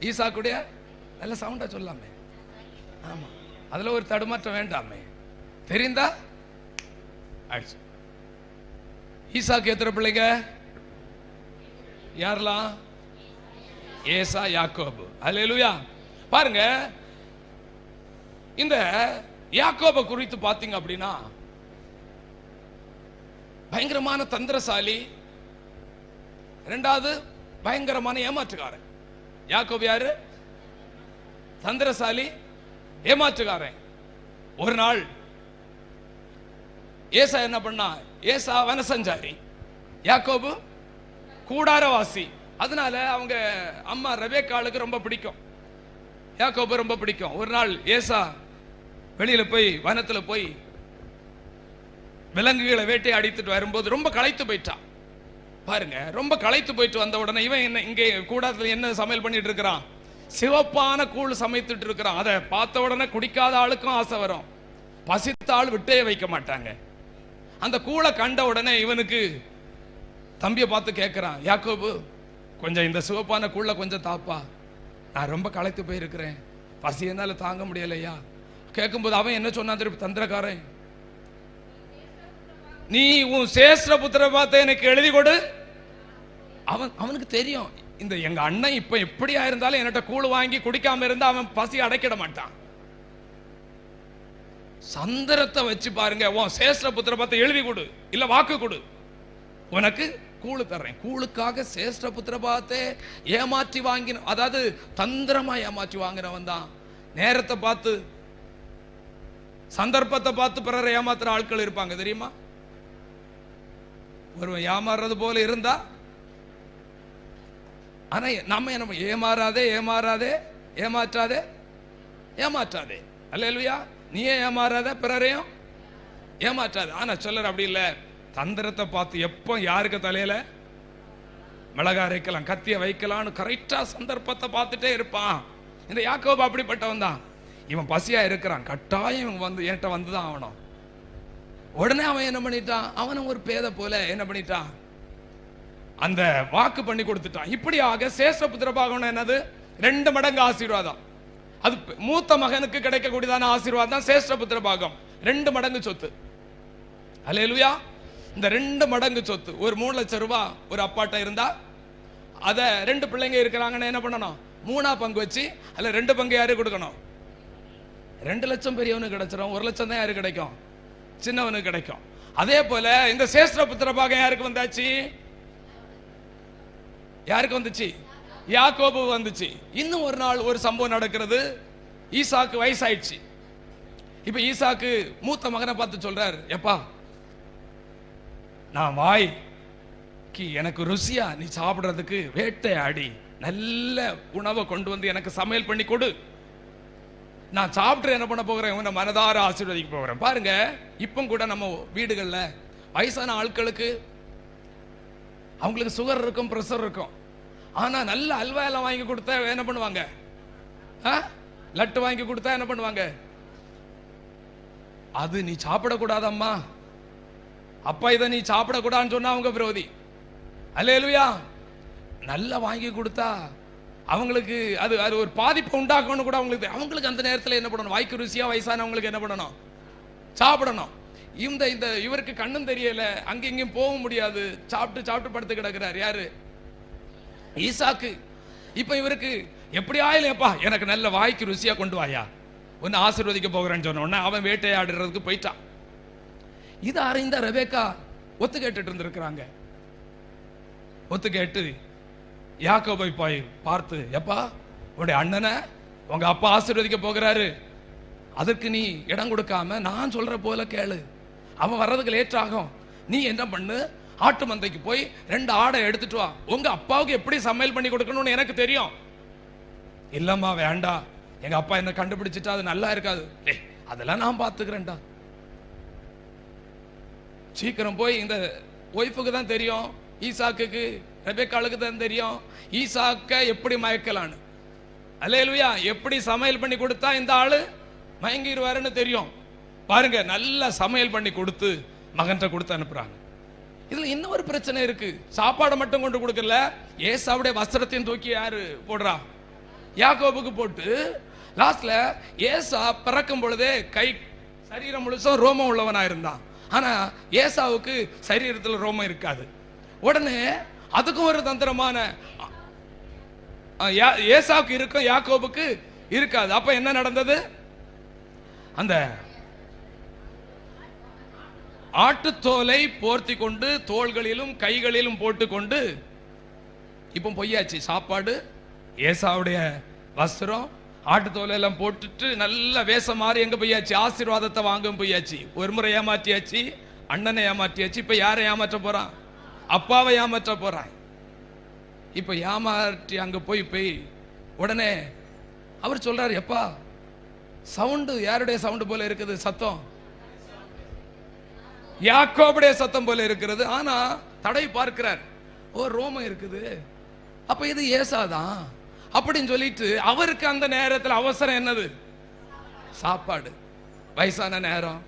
[SPEAKER 1] ஈசாக்குடைய நல்ல சவுண்டா சொல்லாமே. ஆமா, அதுல ஒரு தடுமாற்றம் வேண்டாமே. தெரிந்தா ஈசாக்கு எத்தனை பிள்ளைங்க? யாரெல்லாம்? ஏசா, யாக்கோபு. அல்லேலூயா. பாருங்க, இந்த யாக்கோபை குறித்து பார்த்தீங்க அப்படின்னா பயங்கரமான தந்திரசாலி, இரண்டாவது பயங்கரமான ஏமாற்றுக்காரன். யாக்கோபு யாரு? தந்திரசாலி, ஏமாற்றுக்காரன். ஒரு நாள் ஏசா என்ன பண்ணா? ஏசா வனசஞ்சாரி, யாக்கோபு கூடாரவாசி. அதனால அவங்க அம்மா ரெபேக்காளுக்கு ரொம்ப பிடிக்கும், யாக்கோபு ரொம்ப பிடிக்கும். ஒரு நாள் ஏசா வெளியில போய் வனத்துல போய் விலங்குகளை வேட்டை அடித்துட்டு வரும்போது ரொம்ப களைத்து போயிட்டான். பாருங்க, ரொம்ப களைத்து போயிட்டு வந்த உடனே இவன் என்ன இங்கே கூடாரத்தில் என்ன சமையல் பண்ணிட்டு இருக்கிறான்? சிவப்பான கூழ் சமைத்துட்டு இருக்கிறான். அதை பார்த்த உடனே குடிக்காத ஆளுக்கும் ஆசை வரும், பசித்த ஆள் விட்டே வைக்க மாட்டாங்க. அந்த கூழை கண்ட உடனே இவனுக்கு தம்பியை பார்த்து கேட்கிறான், யாக்கோபு கொஞ்சம் இந்த சிவப்பான கூழ கொஞ்சம் தாப்பா, நான் ரொம்ப களைத்து போயிருக்கிறேன், பசி என்னால தாங்க முடியலையா. கேட்கும்போது அவன் என்ன சொன்னான் திருப்பி? தந்திரக்காரன், நீ உன் சேஷ்ட புத்திர பார்த்து எனக்கு எழுதி கொடு. அவனுக்கு தெரியும், இந்த எங்க அண்ணன் இப்ப எப்படியா இருந்தாலும் என்கிட்ட கூழ் வாங்கி குடிக்காம இருந்தா அவன் பசி அடைக்கிட மாட்டான். சந்திரத்தை வச்சு பாருங்க, உன் சேஷ்ட புத்திர பார்த்து எழுதி கொடு, இல்ல வாக்கு கொடு, உனக்கு கூழு தர்றேன். கூழுக்காக சேஷ்ட புத்திர பார்த்து ஏமாற்றி வாங்கின, அதாவது தந்திரமா ஏமாற்றி வாங்கினவன் தான். நேரத்தை பார்த்து சந்தர்ப்பத்தை பார்த்து பிறரை ஏமாத்துற ஆட்கள் இருப்பாங்க தெரியுமா? ஒருவன் ஏமாறுறது போல இருந்தா, ஆனா நம்ம என்ன, ஏமாறாதே ஏமாறாதே ஏமாற்றாதே ஏமாற்றாதே. அல்லேலூயா. நீயே ஏமாறாத, பிறரையும் ஏமாற்றாது. ஆனா சொல்லற அப்படி இல்ல, தந்திரத்தை பார்த்து எப்போ யாருக்கு தலையில மிளகா அரைக்கலாம், கத்திய வைக்கலாம்னு கரெக்டா சந்தர்ப்பத்தை பார்த்துட்டே இருப்பான். இந்த யாக்கோபு அப்படிப்பட்டவன் தான். இவன் பசியா இருக்கிறான், கட்டாயம் இவன் வந்து என்கிட்ட வந்துதான் ஆகணும். உடனே அவன் என்ன பண்ணிட்டான்? அவனும் ஒரு பேத போல என்ன பண்ணிட்டான்? அந்த வாக்கு பண்ணி கொடுத்துட்டான். இப்படியாக சேஷ்ட புத்திரபாகம் என்னது? 2 மடங்கு ஆசீர்வாதம். அது மூத்த மகனுக்கு கிடைக்கக்கூடியதான ஆசீர்வாதம் தான் சேஷ்ட புத்திரபாகம். 2 மடங்கு சொத்து. அல்லேலூயா. இந்த 2 மடங்கு சொத்து, ஒரு 3 லட்சம் ரூபாய் ஒரு அப்பாட்ட இருந்தா, அத 2 பிள்ளைங்க இருக்கிறாங்கன்னு என்ன பண்ணணும்? 3ஆ பங்கு வச்சு அதுல 2 பங்கு யாரு கொடுக்கணும்? 2 லட்சம் பெரியவனுக்கு கிடைச்சிடும், 1 லட்சம் தான் யாரு கிடைக்கும்? சின்னவனுக்கு கிடைக்கும். அதே போல இந்த சேஷ்ட புத்திரபாகம் யாருக்கு வந்தாச்சு? யாருக்கு வந்துச்சு? யாக்கோபு வந்துச்சு. இன்னும் ஒரு நாள் ஒரு சம்பவம் நடக்கிறது. ஈசாக்கு வயசாயிடுச்சு. இப்ப ஈசாக்கு மூத்த மகனை பார்த்து சொல்றாரு, எப்பா நான் வாய்க்கு எனக்கு ருசியா நீ சாப்பிடுறதுக்கு வேட்டையாடி நல்ல உணவை கொண்டு வந்து எனக்கு சமையல் பண்ணி கொடு, நான் சாப்பிட்டு என்ன பண்ண போகிறேன்? உன்னை மனதார ஆசீர்வதிக்க போகிறேன். பாருங்க, இப்போ கூட நம்ம வீடுகள்ல வயசான ஆட்களுக்கு அவங்களுக்கு சுகர் இருக்கும், பிரஷர் இருக்கும். ஆனா நல்ல அல்வா எல்லாம் வாங்கி கொடுத்தா என்ன பண்ணுவாங்க? லட்டு வாங்கி கொடுத்தா என்ன பண்ணுவாங்க? அது நீ சாப்பிடக்கூடாதம்மா, அப்பா இதை நீ சாப்பிடக்கூடாதுன்னு சொன்னா அவங்க விரோதி. அல்லேலூயா. நல்லா வாங்கி கொடுத்தா அவங்களுக்கு அது அது ஒரு பாதிப்பை உண்டாக்கணும் கூட அவங்களுக்கு அந்த நேரத்தில் என்ன பண்ணணும்? வாய்க்கு ருசியா வயசானவங்களுக்கு என்ன பண்ணணும்? சாப்பிடணும். இந்த இந்த இவருக்கு கண்ணும் தெரியல, அங்க இங்கேயும் போக முடியாது, சாப்பிட்டு சாப்பிட்டு படுத்து கிடக்கிறார். யாரு? ஈசாக்கு. இப்ப இவருக்கு எப்படி ஆயிலப்பா எனக்கு நல்ல வாய்க்கு ருசியா கொண்டு வாயா, ஒன்னு ஆசீர்வதிக்க போகிறேன்னு சொன்ன உடனே அவன் வேட்டையாடுறதுக்கு போயிட்டான். இது அறிந்த ரெபேக்கா ஒத்து கேட்டுட்டு இருந்திருக்கிறாங்க. ஒத்து கேட்டு யாக்கோபை போய் பார்த்து, எப்பா உன்னுடைய அண்ணனை உங்க அப்பா ஆசீர்வதிக்க போகிறாரு, அதற்கு நீ இடம் கொடுக்காம நான் சொல்ற போல கேளு, அவன் வர்றதுக்கு லேட் ஆகும், நீ என்ன பண்ணு, ஆட்டு மந்தைக்கு போய் 2 ஆடை எடுத்துட்டு வா, உங்க அப்பாவுக்கு எப்படி சமையல் பண்ணி கொடுக்கணும்னு எனக்கு தெரியும். இல்லம்மா வேண்டாம், எங்க அப்பா என்ன கண்டுபிடிச்சிட்டா அது நல்லா இருக்காது. அதெல்லாம் நான் பாத்துக்கிறேன்டா. சீக்கிரம் போய், இந்த ஒய்ஃபுக்கு தான் தெரியும் ஈசாக்குக்கு ரெபெக்காளுக்கு தான் தெரியும் ஈசாக்க எப்படி மயக்கலான்னு. அல்லேலூயா. எப்படி சமையல் பண்ணி கொடுத்தா இந்த ஆளு மயங்கிடுவாருன்னு தெரியும். பாருங்க, நல்ல சமையல் பண்ணி கொடுத்து மகன்கிட்ட கொடுத்து அனுப்புறாங்க. இதுல இன்னொரு பிரச்சனை இருக்கு. சாப்பாடை மட்டும் கொண்டு கொடுக்கல, ஏசாவுடைய வஸ்திரத்தையும் தூக்கி யாரு போடுறா? யாக்கோபுக்கு போட்டு லாஸ்ட்ல ஏசா பிறக்கும் பொழுதே கை சரீரம் முழுசும் ரோமம் உள்ளவனா இருந்தான். ஆனா ஏசாவுக்கு சரீரத்தில் ரோமம் இருக்காது. உடனே அதுக்கும் ஒரு தந்திரமான, ஏசாவுக்கு இருக்கும் யாக்கோபுக்கு இருக்காது. அப்ப என்ன நடந்தது? அந்த ஆட்டுத்தோலை போர்த்தி கொண்டு தோள்களிலும் கைகளிலும் போட்டுக்கொண்டு, இப்போ பொய்யாச்சு சாப்பாடு, ஏசாவுடைய வஸ்திரம், ஆட்டுத்தோலை எல்லாம் போட்டுட்டு நல்ல வேஷம் மாறி எங்க போயாச்சு? ஆசீர்வாதத்தை வாங்க போயாச்சு. ஒரு முறை ஏமாற்றியாச்சு, அண்ணனை ஏமாற்றியாச்சு. இப்ப யாரை ஏமாற்ற போறான்? அப்பாவை ஏமாற்ற போறான். இப்ப ஏமாற்றி அங்க போய் உடனே அவர் சொல்றாரு, எப்பா சவுண்டு யாருடைய சவுண்டு போல இருக்குது? சத்தம் யாக்கோபுடைய சத்தம் போல இருக்கிறது. ஆனா தடை பார்க்கிறார், ஓ ரோமம் இருக்குது, அப்ப இது ஏசாதான் அப்படின்னு சொல்லிட்டு அவருக்கு அந்த நேரத்தில் அவசரம் என்னது? சாப்பாடு. வயசான நேரம்,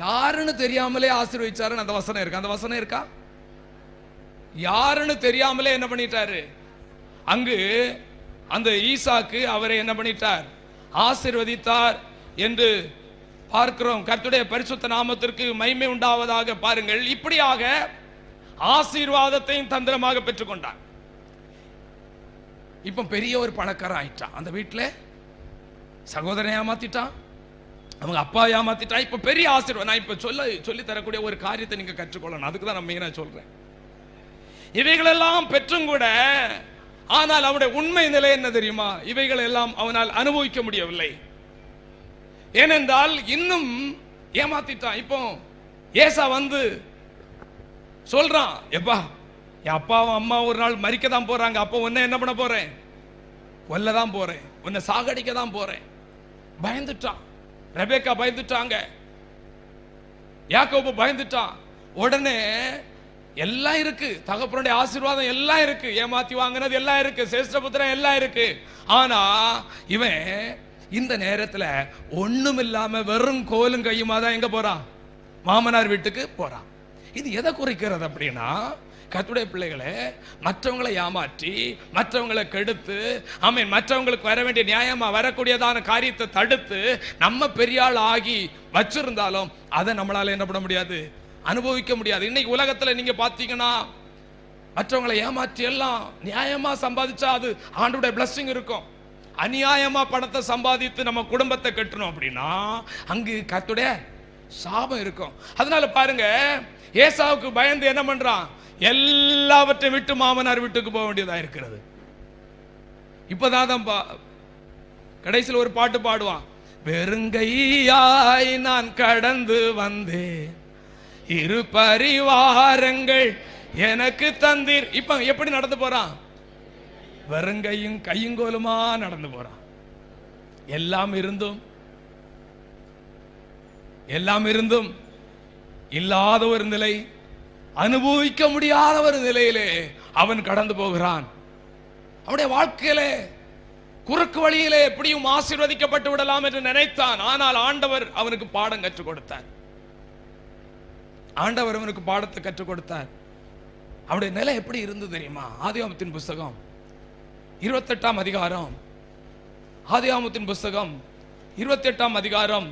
[SPEAKER 1] யாருன்னு தெரியாமலே ஆசீர்வதிச்சாருன்னு அந்த வசனம் இருக்கு. அந்த வசனம் இருக்கா? யாருன்னு தெரியாமலே என்ன பண்ணிட்டாரு? அங்கு அந்த ஈசாக்கு அவரை என்ன பண்ணிட்டார்? ஆசீர்வதித்தார் என்று பார்க்கிறோம். கர்த்தருடைய பரிசுத்த நாமத்திற்கு மகிமை உண்டாவதாக. பாருங்கள், இப்படியாக ஆசீர்வாதத்தையும் தந்திரமாக பெற்றுக்கொண்டார். இப்ப பெரிய ஒரு பணக்காரன் ஆயிட்டான். அந்த வீட்டுல சகோதரனை ஏமாத்திட்டான், அவங்க அப்பா ஏமாத்திட்டான். இப்ப பெரிய ஆசீர்வாதம். நான் இப்ப சொல்லி தரக்கூடிய ஒரு காரியத்தை நீங்க கற்றுக்கொள்ளணும். அதுக்கு தான் நான் மெயினா சொல்றேன். இவைகளெல்லாம் பெற்றும் கூட, ஆனால் அவனுடைய உண்மை நிலை என்ன தெரியுமா? இவைகள் எல்லாம் அவனால் அனுபவிக்க முடியவில்லை. ஏனென்றால் இன்னும் ஏமாத்திட்டான். இப்போ ஏசா வந்து சொல்றான், எப்பா என் அப்பாவும் அம்மா ஒரு நாள் மரிக்க தான் போறாங்க, அப்போ உன்னை என்ன பண்ண போறேன்? கொல்லதான் போறேன், உன்னை சாகடிக்க தான் போறேன். பயந்துட்டான். ரெபேக்கா பயந்துட்டாங்க, யாக்கோபு பயந்துட்டான். உடனே எல்லாம் இருக்கு, தகப்பனுடைய ஆசீர்வாதம் எல்லாம் இருக்கு, ஏமாத்தி வாங்கினது எல்லாம் இருக்கு, சேஷ்டபுத்திரன் எல்லாம் இருக்கு. ஆனா இவன் இந்த நேரத்துல ஒண்ணும் இல்லாம வெறும் கோலும் கையுமா தான் எங்க போறான்? மாமனார் வீட்டுக்கு போறான். இது எதை குறிக்கிறது அப்படின்னா, கர்த்தருடைய பிள்ளைகளை மற்றவங்களை ஏமாற்றி, மற்றவங்களை கெடுத்து, ஆமென், மற்றவங்களுக்கு வர வேண்டிய நியாயமா வரக்கூடியதான காரியத்தை தடுத்து நம்ம பெரிய ஆள் ஆகி வச்சிருந்தாலும் அதை நம்மளால என்ன பண்ண முடியாது? அனுபவிக்க முடியாது. இன்னைக்கு உலகத்துல நீங்க பாத்தீங்கன்னா, மற்றவங்களை ஏமாற்றி எல்லாம் நியாயமா சம்பாதிச்சா அது ஆண்டவருடைய பிளஸிங் இருக்கும். அநியாயமா பணத்தை சம்பாதித்து நம்ம குடும்பத்தை கட்டணும் அப்படின்னா அங்கு கர்த்தருடைய சாபம் இருக்கும். அதனால பாருங்க, ஏசாவுக்கு பயந்து என்ன பண்றான்? எல்லாவற்றையும் விட்டு மாமனார் வீட்டுக்கு போக வேண்டியதா இருக்கிறது. இப்பதான் கடைசியில் ஒரு பாட்டு பாடுவான், வெறுங்கையாய் நான் கடந்து வந்தேன், இரு பரிவாரங்கள் எனக்கு தந்தீர். இப்ப எப்படி நடந்து போறான்? வெறுங்கையும் கையுங்கோலுமா நடந்து போறான். எல்லாம் இருந்தும் இல்லாத ஒரு நிலை, அனுபவிக்க முடியாத ஒரு நிலையிலே அவன் கடந்து போகிறான். அவனுடைய வாழ்க்கையிலே குறுக்கு வழியிலே எப்படியும் ஆசீர்வதிக்கப்பட்டு விடலாம் என்று நினைத்தான். ஆனால் ஆண்டவர் அவனுக்கு பாடம் கற்றுக் கொடுத்தார். ஆண்டவர் அவனுக்கு பாடத்தை கற்றுக் கொடுத்தார். அவனுடைய நிலை எப்படி இருந்தது தெரியுமா? ஆதியாகமத்தின் புஸ்தகம் 28ஆம் அதிகாரம், ஆதியாகமத்தின் புஸ்தகம் 28ஆம் அதிகாரம்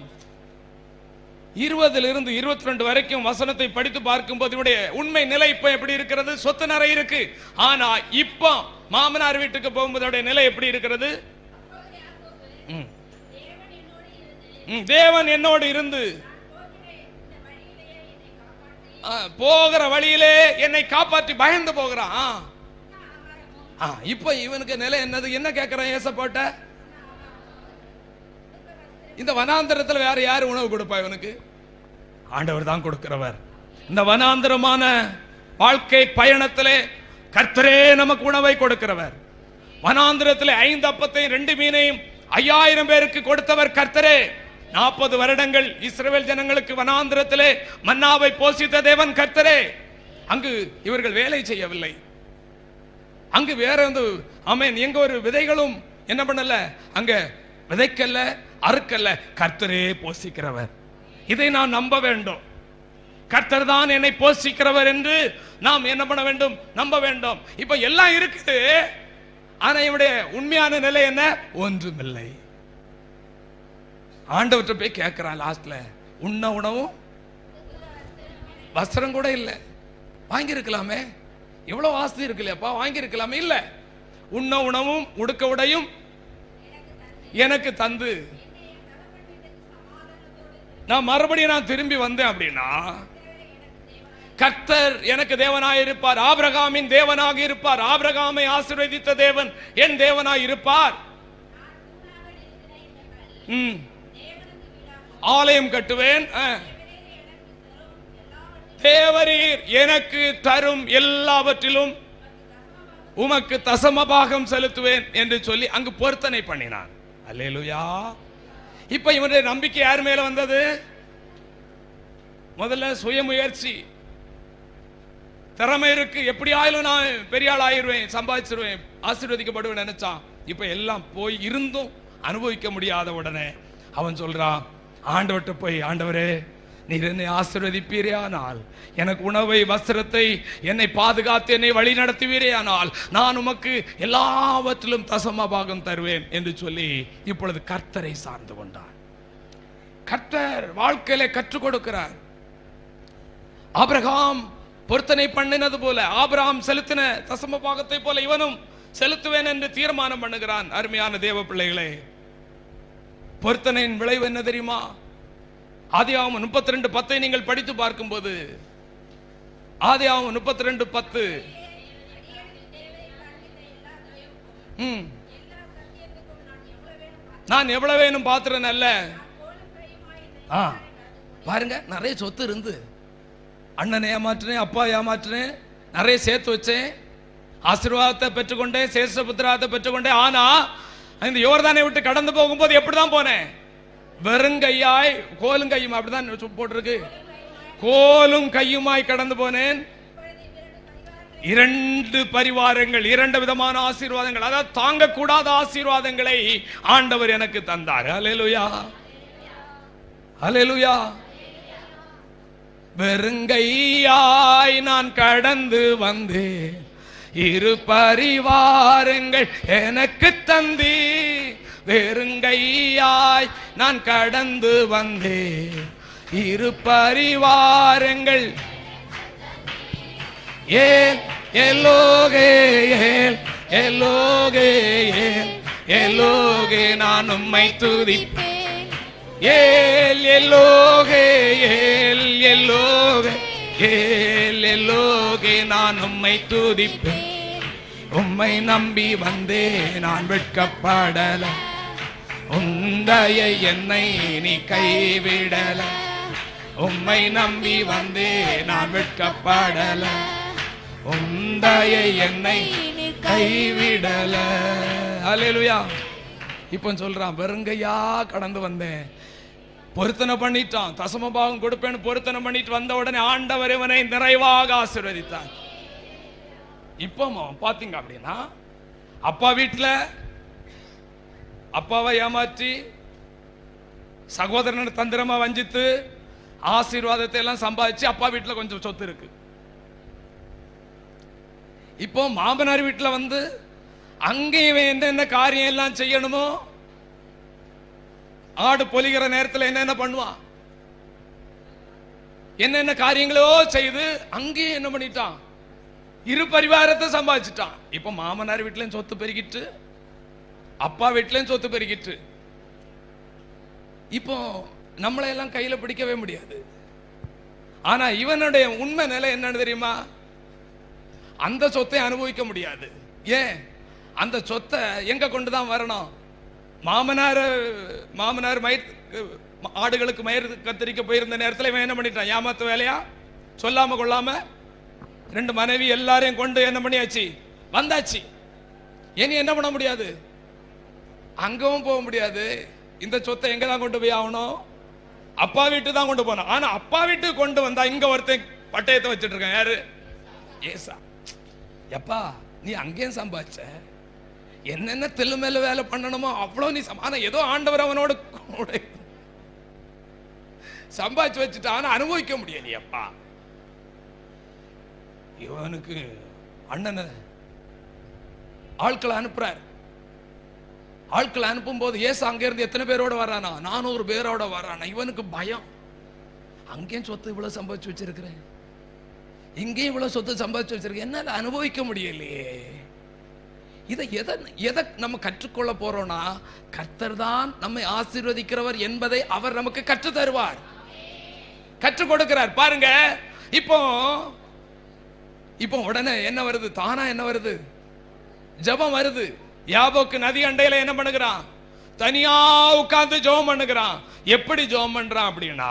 [SPEAKER 1] 20 to 22 வரைக்கும் வசனத்தை படித்து பார்க்கும்போது இவருடைய உண்மை நிலை இப்ப எப்படி இருக்கிறது? சொத்து நிறைய இருக்கு. ஆனா இப்ப மாமனார் வீட்டுக்கு போகும்போது அவருடைய நிலை எப்படி இருக்கிறது? தேவன் என்னோடு இருந்து போகிற வழியிலே என்னை காப்பாற்றி பயந்து போகிறான். இப்ப இவனுக்கு நிலை என்னது? என்ன கேட்கிறான் ஏசப்பாட்ட? இந்த வனாந்தரத்தில் வேற யாரு உணவு கொடுப்பா இவனுக்கு? ஆண்டவர் தான் கொடுக்கிறவர். இந்த வனாந்தரமான வாழ்க்கை பயணத்திலே கர்த்தரே நமக்கு உணவை கொடுக்கிறவர். வனாந்தரத்திலே 5 அப்பத்தையும் 2 மீனையும் 5000 பேருக்கு கொடுத்தவர் கர்த்தரே. 40 வருடங்கள் இஸ்ரவேல் ஜனங்களுக்கு வனாந்தரத்திலே மன்னாவை போஷித்த தேவன் கர்த்தரே. அங்கு இவர்கள் வேலை செய்யவில்லை. அங்கு வேற ஆமென், எங்க ஒரு விதைகளும் என்ன பண்ணல, அங்க விதைக்கல்ல, அறுக்கல்ல, கர்த்தரே போஷிக்கிறவர். இதை நான் நம்ப வேண்டும். கர்த்தர் தான் என்னை போஷிக்கிறவர் என்று நாம் என்ன பண்ண வேண்டும், நம்ப வேண்டும். இப்ப எல்லாம் இருக்குது, ஆனா இவருடைய உண்மையான நிலை என்ன, ஒன்றுமில்லை. ஆண்டவற்றை போய் கேட்கிறான் லாஸ்ட்ல, உண்ண உணவும் வஸ்திரம் கூட இல்லை. வாங்கி இருக்கலாமே, இவ்வளவு ஆஸ்தி இருக்குல்லப்பா, வாங்கி இருக்கலாமே. இல்ல, உண்ண உணவும் உடுக்க உடையும் எனக்கு தந்து நான் மறுபடியும் நான் திரும்பி வந்தேன் அப்படின்னா, கர்த்தர் எனக்கு தேவனாய் இருப்பார், ஆபிரகாமின் தேவனாக இருப்பார். ஆபிரகாமை ஆசீர்வதித்த தேவன் என் தேவனாய் இருப்பார். ஆலயம் கட்டுவேன், தேவரீர் எனக்கு தரும் எல்லாவற்றிலும் உமக்கு தசமபாகம் செலுத்துவேன் என்று சொல்லி அங்கு பொருத்தனை பண்ணினான். அல்லேலூயா. இப்ப இவனுடைய நம்பிக்கை யார் மேல வந்தது? முதல்ல சுயமுயற்சி, திறமை இருக்கு, எப்படி ஆயிலும் நான் பெரிய ஆள் ஆயிருவேன், சம்பாதிச்சிருவேன், ஆசீர்வதிக்கப்படுவேன் நினைச்சான். இப்ப எல்லாம் போய் இருந்தும் அனுபவிக்க முடியாத உடனே அவன் சொல்றான், ஆண்டவர்கிட்ட போய், ஆண்டவரே நீர் என்னை ஆசீர்வதிப்பீரே ஆனால், எனக்கு உணவை வஸ்திரத்தை என்னை பாதுகாத்து என்னை வழி நடத்துவீரே ஆனால், நான் உமக்கு எல்லாவற்றிலும் தசமபாகம் தருவேன் என்று சொல்லி இப்பொழுது கர்த்தரை சார்ந்து கொண்டான். கர்த்தர் வாழ்க்கையில கற்றுக் கொடுக்கிறார். ஆபிரகாம் பொருத்தனை பண்ணினது போல, ஆபிரகாம் செலுத்தின தசமபாகத்தை போல இவனும் செலுத்துவேன் என்று தீர்மானம் பண்ணுகிறான். அருமையான தேவ பிள்ளைகளே, பொருத்தனையின் விளைவு என்ன தெரியுமா? ஆதியாகமம் 32:10 நீங்கள் படித்து பார்க்கும்போது, ஆதியாகமம் 32:10, நான் எவ்வளவு வேணும் பாத்திரம் அல்ல. பாருங்க, நிறைய சொத்து இருந்து அண்ணனை ஏமாற்றினேன், அப்பா ஏமாற்றினேன், நிறைய சேர்த்து வச்சேன், ஆசீர்வாதத்தை பெற்றுக்கொண்டேன், சேஷபுத்திராத்தை பெற்றுக்கொண்டேன். ஆனா இந்த யோர்தானை விட்டு கடந்து போகும்போது எப்படிதான் போனேன்? வெறுங்கையாய், கோலும் கையும், அப்படிதான் போட்டிருக்கு, கோலும் கையுமாய் கடந்து போனேன். 2 பரிவாரங்கள், 2 விதமான ஆசீர்வாதங்கள், அதாவது தாங்கக்கூடாத ஆசீர்வாதங்களை ஆண்டவர் எனக்கு தந்தார். அல்லேலூயா, அல்லேலூயா. வெறுங்கையாய் நான் கடந்து வந்தேன், 2 பரிவாரங்கள் எனக்கு தந்தி. வெறுங்கையாய் நான் கடந்து வந்தேன், 2 பரிவாரங்கள். ஏல் எல்லோகே, ஏல் எல்லோகே, ஏல் எல்லோகே, நான் உம்மை துதிப்பேன். ஏல் எல்லோகே, ஏல் எல்லோகே, ஏல் எல்லோகே, நான் உம்மை துதிப்பேன். உம்மை நம்பி வந்தே நான் வெட்கப்படல, உந்தையை என்னை நீ கைவிடல. உம்மை நம்பி வந்தே நான் வெட்கப்படல, உந்தையை என்னை கைவிடல. அல்லேலூயா. இப்போ சொல்றான், வெறுங்கையா கடந்து வந்தேன், பொருத்தனை பண்ணிட்டான், தசமபாகம் கொடுப்பேன்னு பொருத்தனை பண்ணிட்டு வந்த உடனே ஆண்டவர் இவனை நிறைவாக ஆசீர்வதித்தார். இப்போ பாத்தீங்க அப்படின்னா, அப்பா வீட்டுல அப்பாவை ஏமாற்றி, சகோதரனை தந்திரமா வஞ்சித்து, ஆசீர்வாதத்தை எல்லாம் சம்பாதிச்சு அப்பா வீட்டுல கொஞ்சம் சொத்து இருக்கு. இப்போ மாமனார் வீட்டுல வந்து அங்கேயும் என்னென்ன காரியம் எல்லாம் செய்யணுமோ, ஆடு பொலிகிற நேரத்தில் என்னென்ன பண்ணுவான், என்னென்ன காரியங்களோ செய்து அங்கேயும் என்ன பண்ணிட்டான், 2 பரிவாரத்தை சம்பாதிச்சுட்டான். இப்ப மாமனார் வீட்லயும் சொத்து பெருகிட்டு, அப்பா வீட்லயும் சொத்து பெருகிட்டு. இப்போ நம்மளை எல்லாம் கையில பிடிக்கவே முடியாது. ஆனா இவனுடைய உண்மை நிலை என்னன்னு தெரியுமா? அந்த சொத்தை அனுபவிக்க முடியாது. ஏன்? அந்த சொத்தை எங்க கொண்டுதான் வரணும்? மாமனார் ஆடுகளுக்கு மயிர் கத்திரிக்க போயிருந்த நேரத்தில் இவன் என்ன பண்ணிட்டான்? ஏமாத்து வேலையா சொல்லாம கொள்ளாம 2 மனைவி எல்லாரையும் கொண்டு என்ன பண்ணியாச்சு, வந்தாச்சு. இனி என்ன பண்ண முடியாது? அங்கவும் போக முடியாது. இந்த சொத்தை எங்க தான் கொண்டு போய் ஆகணும்? அப்பா வீட்டு தான் கொண்டு போனோம். ஆனா அப்பா வீட்டுக்கு கொண்டு வந்தா இங்க ஒருத்தன் பட்டயத்தை வச்சுட்டு இருக்கான். யாரு? ஏசா, எப்பா நீ அங்கேயும் சம்பாதிச்ச, என்னென்ன தில்லு மேல வேலை பண்ணணுமோ அவ்வளோ நீ ஆனா ஏதோ ஆண்டவர் அவனோட கூட சம்பாதிச்சு வச்சுட்டு ஆனா அனுபவிக்க முடியலையப்பா. இவனுக்கு அண்ணன் ஆட்களை அனுப்புறார். ஆட்களை அனுப்பும் போது ஏசு அங்க இருந்து எத்தனை பேரோட வரானா? 400 பேரோட வரானா. இவனுக்கு பயம். அங்கேயும் சொத்து இவ்வளவு சம்பாதிச்சு வச்சிருக்கிறேன், இங்கேயும் இவ்வளவு சொத்து சம்பாதிச்சு வச்சிருக்கேன், என்னால அனுபவிக்க முடியலையே. இதை எதை நம்ம கற்றுக்கொள்ள போறோம்னா, கர்த்தர் தான் நம்மை ஆசீர்வதிக்கிறவர் என்பதை அவர் நமக்கு கற்று தருவார், கற்றுக் கொடுக்கிறார். பாருங்க, இப்போ உடனே என்ன வருது? தானா என்ன வருது? ஜெபம் வருது. யாபோக்கு நதி அண்டையில என்ன பண்ணுகிறான்? தனியா உட்கார்ந்து ஜெபம் பண்ணுகிறான். எப்படி ஜெபம் பண்றான் அப்படின்னா,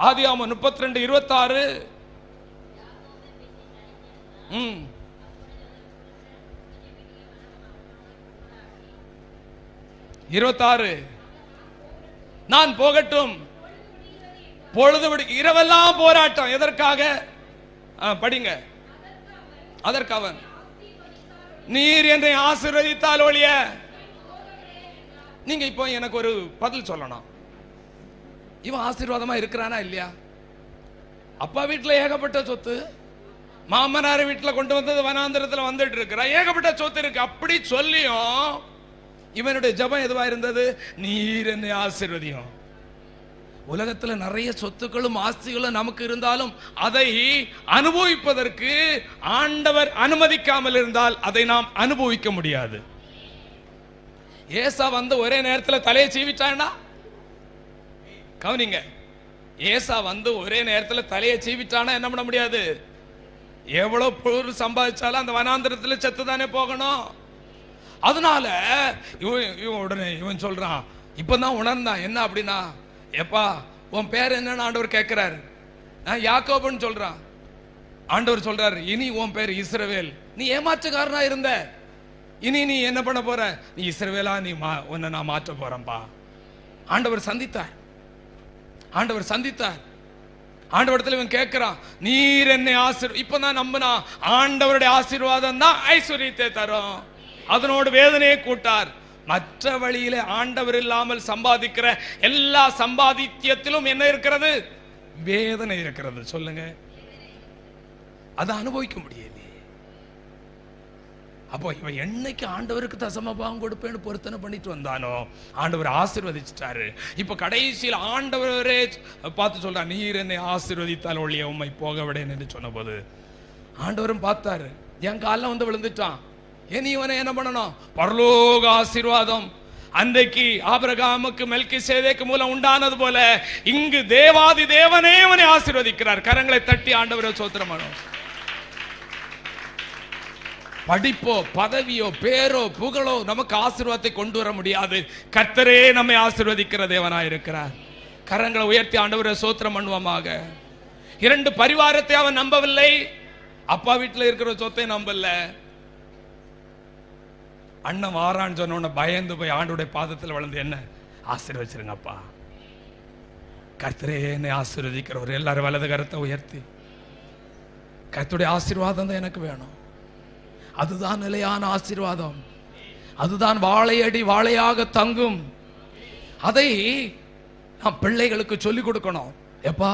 [SPEAKER 1] ஆதியாகமம் 32:26 26 நான் போகட்டும், பொழுது இரவெல்லாம் போராட்டம். எதற்காக? படிங்க. அதற்கு அவன், நீர் என்னை ஆசீர்வதித்தால் ஒழிய. நீங்க இப்போ எனக்கு ஒரு பதில் சொல்லணும். இவன் ஆசீர்வாதமா இருக்கிறானா இல்லையா? அப்பா வீட்டுல ஏகப்பட்ட சொத்து, மாமனார் வீட்டுல கொண்டு வந்தது வனாந்திரத்துல வந்துட்டு இருக்கிற ஏகப்பட்ட சொத்து இருக்கு. அப்படி சொல்லியும் இவனுடைய ஜெபம் எதுவா இருந்தது? நீர் என்னை ஆசீர்வதியும். உலகத்துல நிறைய சொத்துக்களும் ஆஸ்திகளும் நமக்கு இருந்தாலும் அதை அனுபவிப்பதற்கு ஆண்டவர் அனுமதிக்காமல் இருந்தால் அதை நாம் அனுபவிக்க முடியாது. ஏசா வந்து ஒரே நேரத்தில் தலையை சீவிச்சானா? கவனிங்க, ஏசா வந்து ஒரே நேரத்தில் தலையை சீவிச்சானா என்ன பண்ண முடியாது? எவ்வளவு பொருள் சம்பாதிச்சாலும் அந்த வனாந்திரத்தில் செத்து தானே போகணும். அதனால இவன் உடனே இவன் சொல்றான், இப்பதான் உணர்ந்தான். என்ன அப்படின்னா, எப்பா உன் பேர் என்னன்னு ஆண்டவர் கேட்கிறாரு. யாக்கோபுன்னு சொல்றான். ஆண்டவர் சொல்றாரு, இனி உன் பேர் இஸ்ரவேல். நீ ஏமாற்றுக்காரனா இருந்த, இனி நீ என்ன பண்ண போற? நீ இஸ்ரவேலா, நீ உன்னை நான் மாற்ற போறேன்பா. ஆண்டவர் சந்தித்தார். ஆண்டவர் சந்தித்தார். ஆண்டவரத்தில் இவன் கேட்கிறான், நீர் என்னை இப்பதான் நம்பினா ஆண்டவருடைய ஆசீர்வாதம் தான் ஐஸ்வர்யத்தை தரும். அதனோடு வேதனையை கூட்டார். மற்ற வழியிலே ஆண்டவர் இல்லாமல் சம்பாதிக்கிற எல்லா சம்பாதித்தியத்திலும் என்ன இருக்கிறது? வேதனை இருக்கிறது. சொல்லுங்க, அதை அனுபவிக்க முடியல. அப்போ இவன் என்னைக்கு ஆண்டவருக்கு தசமபாகம் கொடுப்பேன்னு பொருத்தனை பண்ணிட்டு வந்தானோ ஆண்டவர் ஆசீர்வதிச்சிட்டாரு. இப்ப கடைசியில் ஆண்டவரே பார்த்து சொல்றார், நீர் என்னை ஆசீர்வதித்தால் ஒழிய உம்மை போக விடேன் என்று சொன்ன போது ஆண்டவரும் பார்த்தாரு, என் காலில் வந்து விழுந்துட்டான். இனி இவனை என்ன பண்ணணும்? பரலோக ஆசீர்வாதம் அன்றைக்கு ஆபிரகாமுக்கு மெல்கிசேதேக்கு மூலம் உண்டானது போல இங்கு தேவாதி தேவனே இவனை ஆசீர்வதிக்கிறார். கரங்களை தட்டி ஆண்டவரை ஸ்தோத்திரம் பண்ணுவோம். படிப்போ பதவியோ பேரோ புகழோ நமக்கு ஆசீர்வாதத்தை கொண்டு வர முடியாது. கர்த்தரே நம்மை ஆசீர்வதிக்கிற தேவனாய் இருக்கிறார். கரங்களை உயர்த்தி ஆண்டவரை ஸ்தோத்திரம் பண்ணுவோமாக. 2 பரிவாரத்தை அவன் நம்பவில்லை. அப்பா வீட்டில் இருக்கிற சொத்தை நம்பல. அண்ணன் வாரான்னு சொன்ன பயந்து போய் ஆண்டோடைய பாதத்தில் வளர்ந்து, என்ன ஆசீர்வச்சிருங்கப்பா, கர்த்தரே என்னை ஆசீர்வதிக்கிறவர். எல்லாரும் வலது கரத்தை உயர்த்தி, கர்த்தருடைய ஆசீர்வாதம் தான் எனக்கு வேணும். அதுதான் நிலையான ஆசீர்வாதம். அதுதான் வாழையடி வாழையாக தங்கும். அதை நாம் பிள்ளைகளுக்கு சொல்லிக் கொடுக்கணும். எப்பா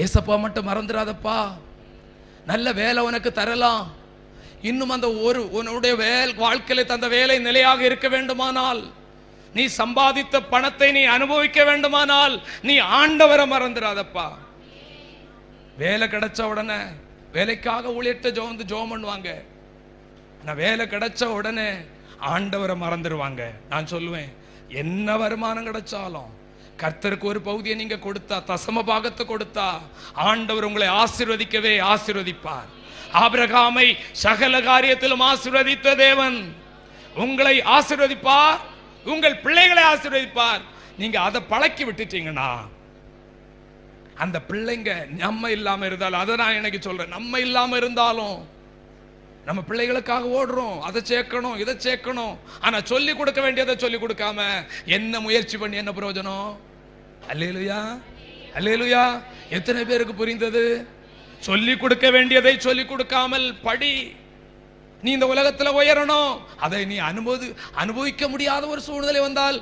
[SPEAKER 1] ஏசப்பா மட்டும் மறந்துடாதப்பா, நல்ல வேலை உனக்கு தரலாம். இன்னும் அந்த உன்னுடைய வாழ்க்கையில தந்த வேலை நிலையாக இருக்க வேண்டுமானால், நீ சம்பாதித்த பணத்தை நீ அனுபவிக்க வேண்டுமானால், நீ ஆண்டவரை மறந்துடாதப்பா. வேலை கிடைச்ச உடனே வேலைக்காக ஊழியத்தை ஜெபம் பண்ணுவாங்க. நான் வேலை கிடைச்ச உடனே ஆண்டவரை மறந்துடுவாங்க. நான் சொல்லுவேன், என்ன வருமானம் கிடைச்சாலும் கர்த்தருக்கு ஒரு பகுதியை நீங்க கொடுத்தா, தசம பாகத்தை கொடுத்தா, ஆண்டவர் உங்களை ஆசீர்வதிக்கவே ஆசீர்வதிப்பார். ஆபிரகாமை சகல காரியத்திலும் ஆசீர்வதித்த தேவன் உங்களை ஆசீர்வதிப்பார், உங்கள் பிள்ளைகளை ஆசீர்வதிப்பார். நீங்க அதை பழக்கி விட்டுட்டீங்கன்னா, அந்த பிள்ளைங்க நம்ம இல்லாம இருந்தாலும், அதை நான் எனக்கு சொல்றேன், நம்ம இல்லாம இருந்தாலும் நம்ம பிள்ளைகளுக்காக ஓடுறோம், அதை சேர்க்கணும் இதை சேர்க்கணும். ஆனா சொல்லி கொடுக்க வேண்டியதை சொல்லி கொடுக்காம என்ன முயற்சி பண்ணி என்ன பிரயோஜனம்? அல்லேலூயா. அல்லேலூயா. எத்தனை பேருக்கு புரிந்தது? சொல்லிக் கொடுக்க வேண்டியதை சொல்லிக் கொடுக்காமல் படி. நீ இந்த உலகத்தில் உயரணும், அதை நீ அனுபவிக்க முடியாத ஒரு சூழ்நிலை வந்தால்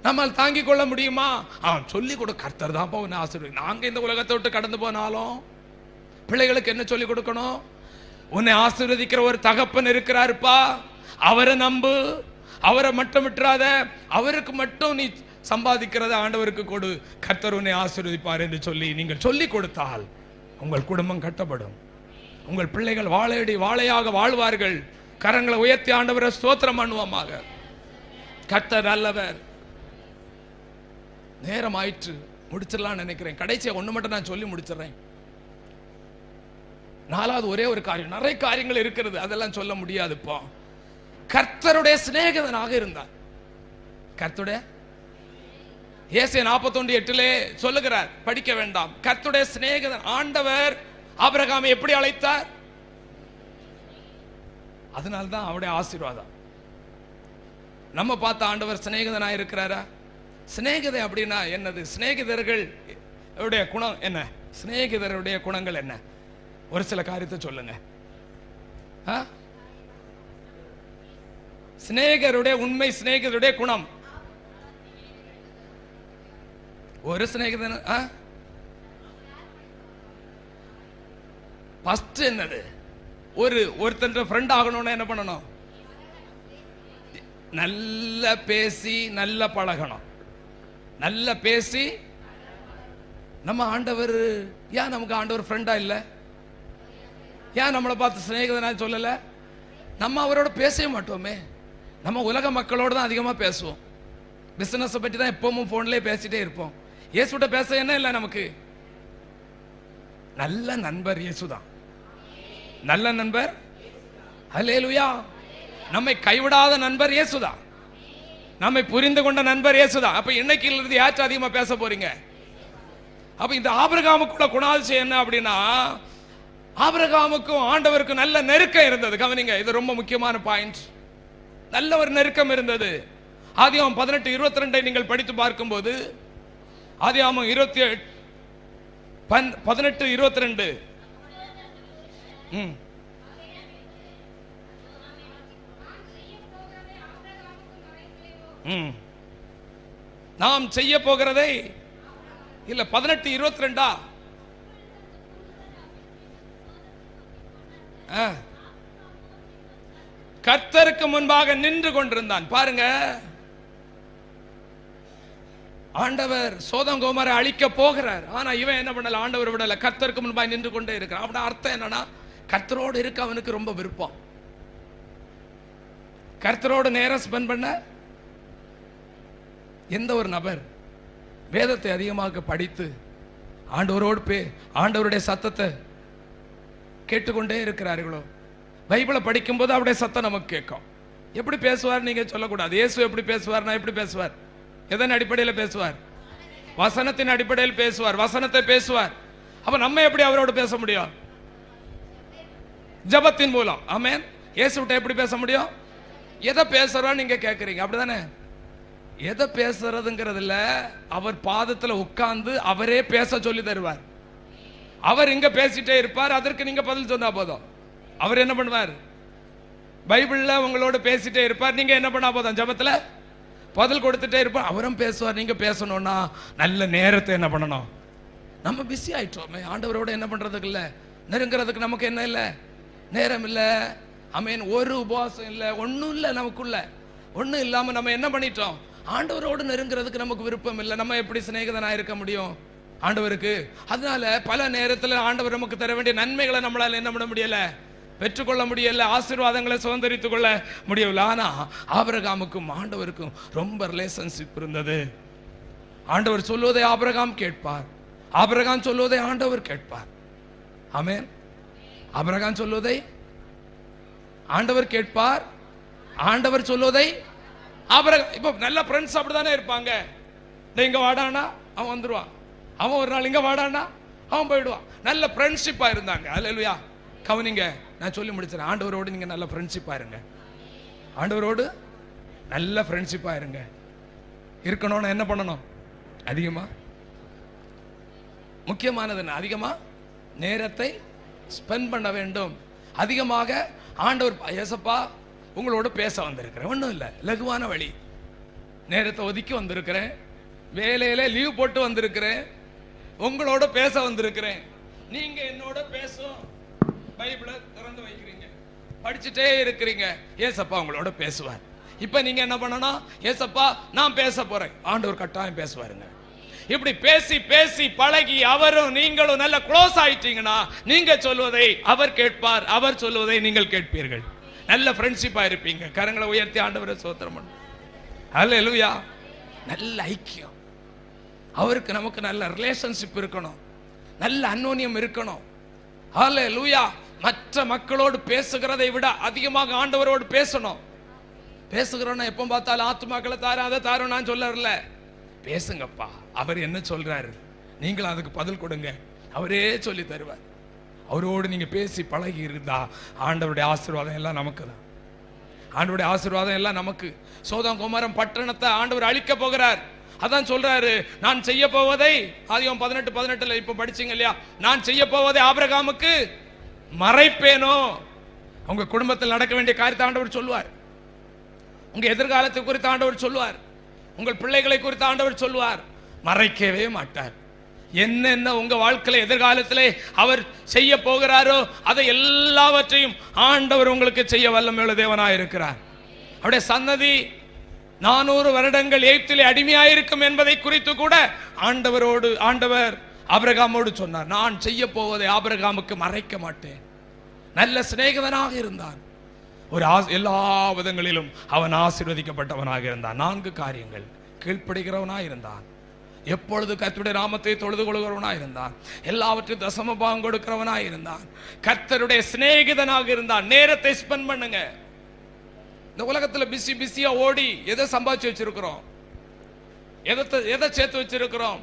[SPEAKER 1] நம்மால் தாங்கிக் கொள்ள முடியுமா? அவன் சொல்லிக் கொடு. கர்த்தர் தான் உன்னை ஆசீர்வதி. நாங்க இந்த உலகத்தை விட்டு கடந்து போனாலும் பிள்ளைகளுக்கு என்ன சொல்லிக் கொடுக்கணும்? உன்னை ஆசீர்வதிக்கிற ஒரு தகப்பன் இருக்கிறாருப்பா, அவரை நம்பு, அவரை மட்டும் விட்டுறாத, அவருக்கு மட்டும் நீ சம்பாதிக்கிறத ஆண்டவருக்கு கொடு, கர்த்தர் உன்னை ஆசீர்வதிப்பார் என்று சொல்லி நீங்கள் சொல்லிக் கொடுத்தால் உங்கள் குடும்பம் கட்டப்படும். உங்கள் பிள்ளைகள் வாழையாக வாழ்வார்கள். கரங்களை உயர்த்தி ஆண்டவரை ஸ்தோத்திரம் பண்ணுவோமாக. கர்த்தர் நல்லவர். நேரம் ஆயிற்று, முடிச்சிடலாம் நினைக்கிறேன். கடைசியா ஒண்ணு மட்டும் நான் சொல்லி முடிச்சிடறேன். நாலாவது ஒரே ஒரு காரியம், நிறைய காரியங்கள் இருக்கிறது, அதெல்லாம் சொல்ல முடியாது. இப்போ கர்த்தருடைய சிநேகிதனாக இருந்தார். கர்த்தருடைய ஏசாயா 41:8 சொல்லுகிறார், படிக்க வேண்டாம். கர்த்தருடைய சிநேகிதன். ஆண்டவர் ஆபிரகாமை எப்படி அழைத்தார்? அதனால்தான் அவருடைய ஆசீர்வாதம். நம்ம பார்த்த ஆண்டவர் சிநேகிதனாக இருக்கிறாரா? சிநேகிதை அப்படின்னா என்னது? சிநேகிதர்கள் குணம் என்ன? சிநேகிதருடைய குணங்கள் என்ன? ஒரு சில காரியத்தை சொல்லுங்க. சிநேகருடைய உண்மை சிநேகிதருடைய குணம். ஒரு சிநேகிதன் ஃபர்ஸ்ட் என்னது? ஒருத்தன் ஃப்ரெண்ட் ஆகணும்னா என்ன பண்ணணும்? நல்ல பேசி நல்ல பழகணும். நல்ல பேசி. நம்ம ஆண்டவர் ஏன் நமக்கு ஆண்டவர் ஃப்ரெண்டா இல்லை? ஏன் நம்மளை பார்த்து சிநேகிதனா சொல்லல? நம்ம அவரோட பேசவே மாட்டோமே. நம்ம உலக மக்களோட தான் அதிகமாக பேசுவோம். பிசினஸை பற்றி தான் எப்பவும் ஃபோன்லேயே பேசிட்டே இருப்போம். இயேசுட்ட பேச என்ன இல்லை நமக்கு? நல்ல நண்பர் இயேசுதான். நல்ல நண்பர். அல்லேலூயா. நம்மை கைவிடாத நண்பர் இயேசுதான். நம்மை புரிந்து கொண்ட நண்பர் இயேசுதான். அப்ப இன்னைக்கு இருந்து யாச்சும் அதிகமா பேச போறீங்க? அப்ப இந்த ஆபிரகாமுக்குள்ள குணாதிசயம் என்ன அப்படின்னா, ஆபிரகாமுக்கும் ஆண்டவருக்கும் நல்ல நெருக்கம் இருந்தது. கவனிங்க, இது ரொம்ப முக்கியமான பாயிண்ட். நல்ல ஒரு நெருக்கம் இருந்தது. ஆதியாகமம் 18:22 நீங்கள் படித்து பார்க்கும்போது, ஆதியாகமம் 18:22 நாம் செய்ய போகிறதை இல்ல 18:22 கர்த்தருக்கு முன்பாக நின்று கொண்டிருந்தான். பாருங்க, ஆண்டவர் சோதம் கோமரை அழிக்க போகிறார். ஆனா இவன் என்ன பண்ணல? ஆண்டவர் விடல, கர்த்தருக்கு முன்பாக நின்று கொண்டே இருக்கிறான். அப்படின்னா அர்த்தம் என்னன்னா, கர்த்தரோடு இருக்க அவனுக்கு ரொம்ப விருப்பம். கர்த்தரோடு நேரம் ஸ்பெண்ட் பண்ண எந்த ஒரு நபர் வேதத்தை அதிகமாக படித்து ஆண்டவரோடு ஆண்டவருடைய சத்தத்தை கேட்டுக்கொண்டே இருக்கிறார்களோ, பைபிளை படிக்கும்போது அவருடைய சத்தம் நமக்கு கேட்கும். எப்படி பேசுவார் நீங்க சொல்லக்கூடாது. இயேசு எப்படி பேசுவார்? நான் எப்படி பேசுவார்? எதன் அடிப்படையில் பேசுவார்? வசனத்தின் அடிப்படையில் பேசுவார். வசனத்தை பேசுவார். அப்ப நம்ம எப்படி அவரோடு பேச முடியும்? ஜபத்தின் மூலம். ஆமென். இயேசுட்ட எப்படி பேச முடியும்? எதை பேசுறோம் நீங்க கேட்கறீங்க, அப்படிதானே? எதை பேசுறதுங்கிறதுல அவர் பாதத்தில் உட்கார்ந்து அவரே பேச சொல்லி தருவார். அவர் இங்க பேசிட்டே இருப்பார், அதற்கு நீங்க பதில் சொன்னா போதும். அவர் என்ன பண்ணுவார்? பைபிள்ல உங்களோட பேசிட்டே இருப்பார், நீங்க என்ன பண்ணா போதும், ஜபத்துல பதில் கொடுத்துட்டே இருப்பார். அவரும் பேசுவார். நீங்க பேசணும்னா நல்ல நேரத்தை என்ன பண்ணணும்? நம்ம பிஸி ஆயிட்டோமே, ஆண்டவரோட என்ன பண்றதுக்கு இல்ல, நெருங்கிறதுக்கு நமக்கு என்ன இல்லை, நேரம் இல்லை. ஆமென். ஒரு உபவாசம் இல்லை, ஒன்றும் இல்லை, நமக்குள்ள ஒன்றும் இல்லாம நம்ம என்ன பண்ணிட்டோம்? ஆண்டவரோடு நெருங்கிறதுக்கு நமக்கு விருப்பம் இல்லை. நம்ம எப்படி சிநேகிதனா இருக்க முடியும் ஆண்டவருக்கு? அதனால பல நேரத்தில் ஆண்டவர் நமக்கு தர வேண்டிய நன்மைகளை நம்மளால என்ன பண்ண முடியல, பெற்றுக்கொள்ள முடியல, ஆசீர்வாதங்களை சுதந்திரித்துக் கொள்ள முடியவில்லை. ஆனா ஆபிரகாமுக்கும் ஆண்டவருக்கும் ரொம்ப ரிலேஷன்ஷிப் இருந்தது. ஆண்டவர் சொல்லுவதை ஆபிரகாம் கேட்பார், ஆபிரகாம் சொல்லுவதை ஆண்டவர் கேட்பார். ஆமென். ஆபிரகாம் சொல்லுவதை ஆண்டவர் கேட்பார், ஆண்டவர் சொல்லுவதை ஆபிரகாம். இப்போ நல்ல ஃப்ரெண்ட்ஸ் அப்படிதானே இருப்பாங்க. இங்க வாடானா அவன் வந்துருவான், அவன் ஒரு நாள் இங்க வாடானா அவன் போயிடுவான். நல்ல ஃப்ரெண்ட்ஷிப்பா இருந்தாங்க. அல்லேலூயா. கவனிங்க, நான் சொல்லி முடிச்சிடறேன். ஆண்டவரோடு நீங்க நல்ல ஃப்ரெண்ட்ஷிப்பா இருங்க. ஆண்டவரோடு நல்ல ஃப்ரெண்ட்ஷிப்பா இருங்க. இருக்கணும்னா என்ன பண்ணணும்? அதிகமா முக்கியமானது என்ன? அதிகமா நேரத்தை ஸ்பெண்ட் பண்ண வேண்டும். அதிகமாக ஆண்டவர், ஏசப்பா உங்களோட பேச வந்திருக்கிறேன், ஒன்றும் இல்லை, லகுவான வழி, நேரத்தை ஒதுக்கி வந்திருக்கிறேன், வேலையில லீவ் போட்டு வந்திருக்கிறேன், உங்களோட பேச வந்திருக்கிறேன். நீங்க என்னோட பேசும், பைபிளை திறந்து வைக்கிறீங்க, படிச்சுட்டே இருக்கிறீங்க, ஏசப்பா உங்களோட பேசுவார். இப்ப நீங்க என்ன பண்ணணும்? ஏசப்பா நான் பேச போறேன், ஆண்டவர் கட்டாயம் பேசுவாருங்க. இப்படி பேசி பேசி பழகி அவரும் நீங்களும் நல்ல க்ளோஸ் ஆயிட்டீங்கன்னா நீங்க சொல்வதை அவர் கேட்பார், அவர் சொல்வதை நீங்கள் கேட்பீர்கள். நல்ல ஃப்ரெண்ட்ஷிப்பா இருப்பீங்க. கரங்களை உயர்த்தி ஆண்டவரை ஸ்தோத்திரம் பண்ணுங்க. ஹல்லேலூயா. நல்ல ஐக்கியம், அவருக்கு நமக்கு நல்ல ரிலேஷன்ஷிப் இருக்கணும், நல்ல அன்னோன்யம் இருக்கணும். ஹல்லேலூயா. மற்ற மக்களோடு பேசுகிறதை விட அதிகமாக ஆண்டவரோடு பேசணும். பேசுகிறோன்னா எப்போ பார்த்தாலும் ஆத்துமாக்களை தாரும் அதை தாரும் நான் சொல்லல. பேசுங்கப்பா, அவர் என்ன சொல்றாரு நீங்களும் அதுக்கு பதில் கொடுங்க, அவரே சொல்லி தருவார். அவரோடு நீங்க பேசி பழகி இருந்தா ஆண்டவருடைய ஆசீர்வாதம் எல்லாம் நமக்கு தான். ஆண்டவருடைய ஆசீர்வாதம் எல்லாம் நமக்கு. சோதோம் குமாரம் பட்டணத்தை ஆண்டவர் அழிக்க போகிறார். அதான் சொல்றாரு, நான் செய்ய போவதை, ஆதியாகமம் 18:18 இப்ப படிச்சீங்க இல்லையா, நான் செய்ய போவதை ஆபிரகாமுக்கு மறைப்பேனோ. உங்க குடும்பத்தில் நடக்க வேண்டிய காரியத்தை ஆண்டவர் சொல்லுவார், உங்க எதிர்காலத்தை குறித்து ஆண்டவர் சொல்லுவார், உங்கள் பிள்ளைகளை குறித்து ஆண்டவர் சொல்லுவார், மறைக்கவே மாட்டார். என்னென்ன உங்க வாழ்க்கையில எதிர்காலத்திலே அவர் செய்ய போகிறாரோ அதை எல்லாவற்றையும் ஆண்டவர் உங்களுக்கு செய்ய வல்லமையுள்ள தேவனாய் இருக்கிறார். அவருடைய சன்னதி 400 வருடங்கள் எகிப்திலே அடிமையாயிருக்கும் என்பதை குறித்து கூட ஆண்டவர் ஆபிரகாமோடு சொன்னார், நான் செய்ய போவதை ஆபிரகாமுக்கு மறைக்க மாட்டேன். நல்ல சிநேகிதனாக இருந்தான், எல்லா விதங்களிலும் அவன் ஆசீர்வதிக்கப்பட்டவனாக இருந்தான். 4 காரியங்கள்: கீழ்ப்படுகிறவனாய் இருந்தான், எப்பொழுது கர்த்தருடைய நாமத்தை தொழுது கொள்கிறவனாய் இருந்தான், எல்லாவற்றையும் தசமபாகம் கொடுக்கிறவனாய் இருந்தான், கர்த்தருடைய சிநேகிதனாக இருந்தான். நேரத்தை ஸ்பெண்ட் பண்ணுங்க. இந்த உலகத்துல பிஸியா ஓடி எதை சம்பாதிச்சு வச்சிருக்கிறோம், எதை சேர்த்து வச்சிருக்கிறோம்?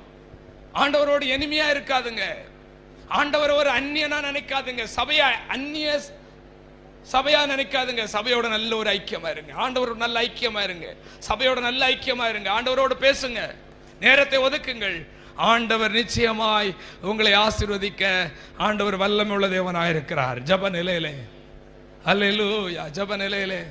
[SPEAKER 1] ஆண்டவரோடு எனிமையா இருக்காதுங்க. ஆண்டவர் ஒரு அந்நியனா நினைக்காதுங்க. சபையா நினைக்காதுங்க. சபையோட நல்ல ஒரு ஐக்கியமா இருங்க. ஆண்டவரோட நல்ல ஐக்கியமா இருங்க. சபையோட நல்ல ஐக்கியமா இருங்க. ஆண்டவரோடு பேசுங்க, நேரத்தை ஒதுக்குங்கள். ஆண்டவர் நிச்சயமாய் உங்களை ஆசீர்வதிக்க ஆண்டவர் வல்லமை உள்ள தேவனாய் இருக்கிறார். ஜெப நிலையிலே, அல்லேலூயா, ஜெப நிலையிலே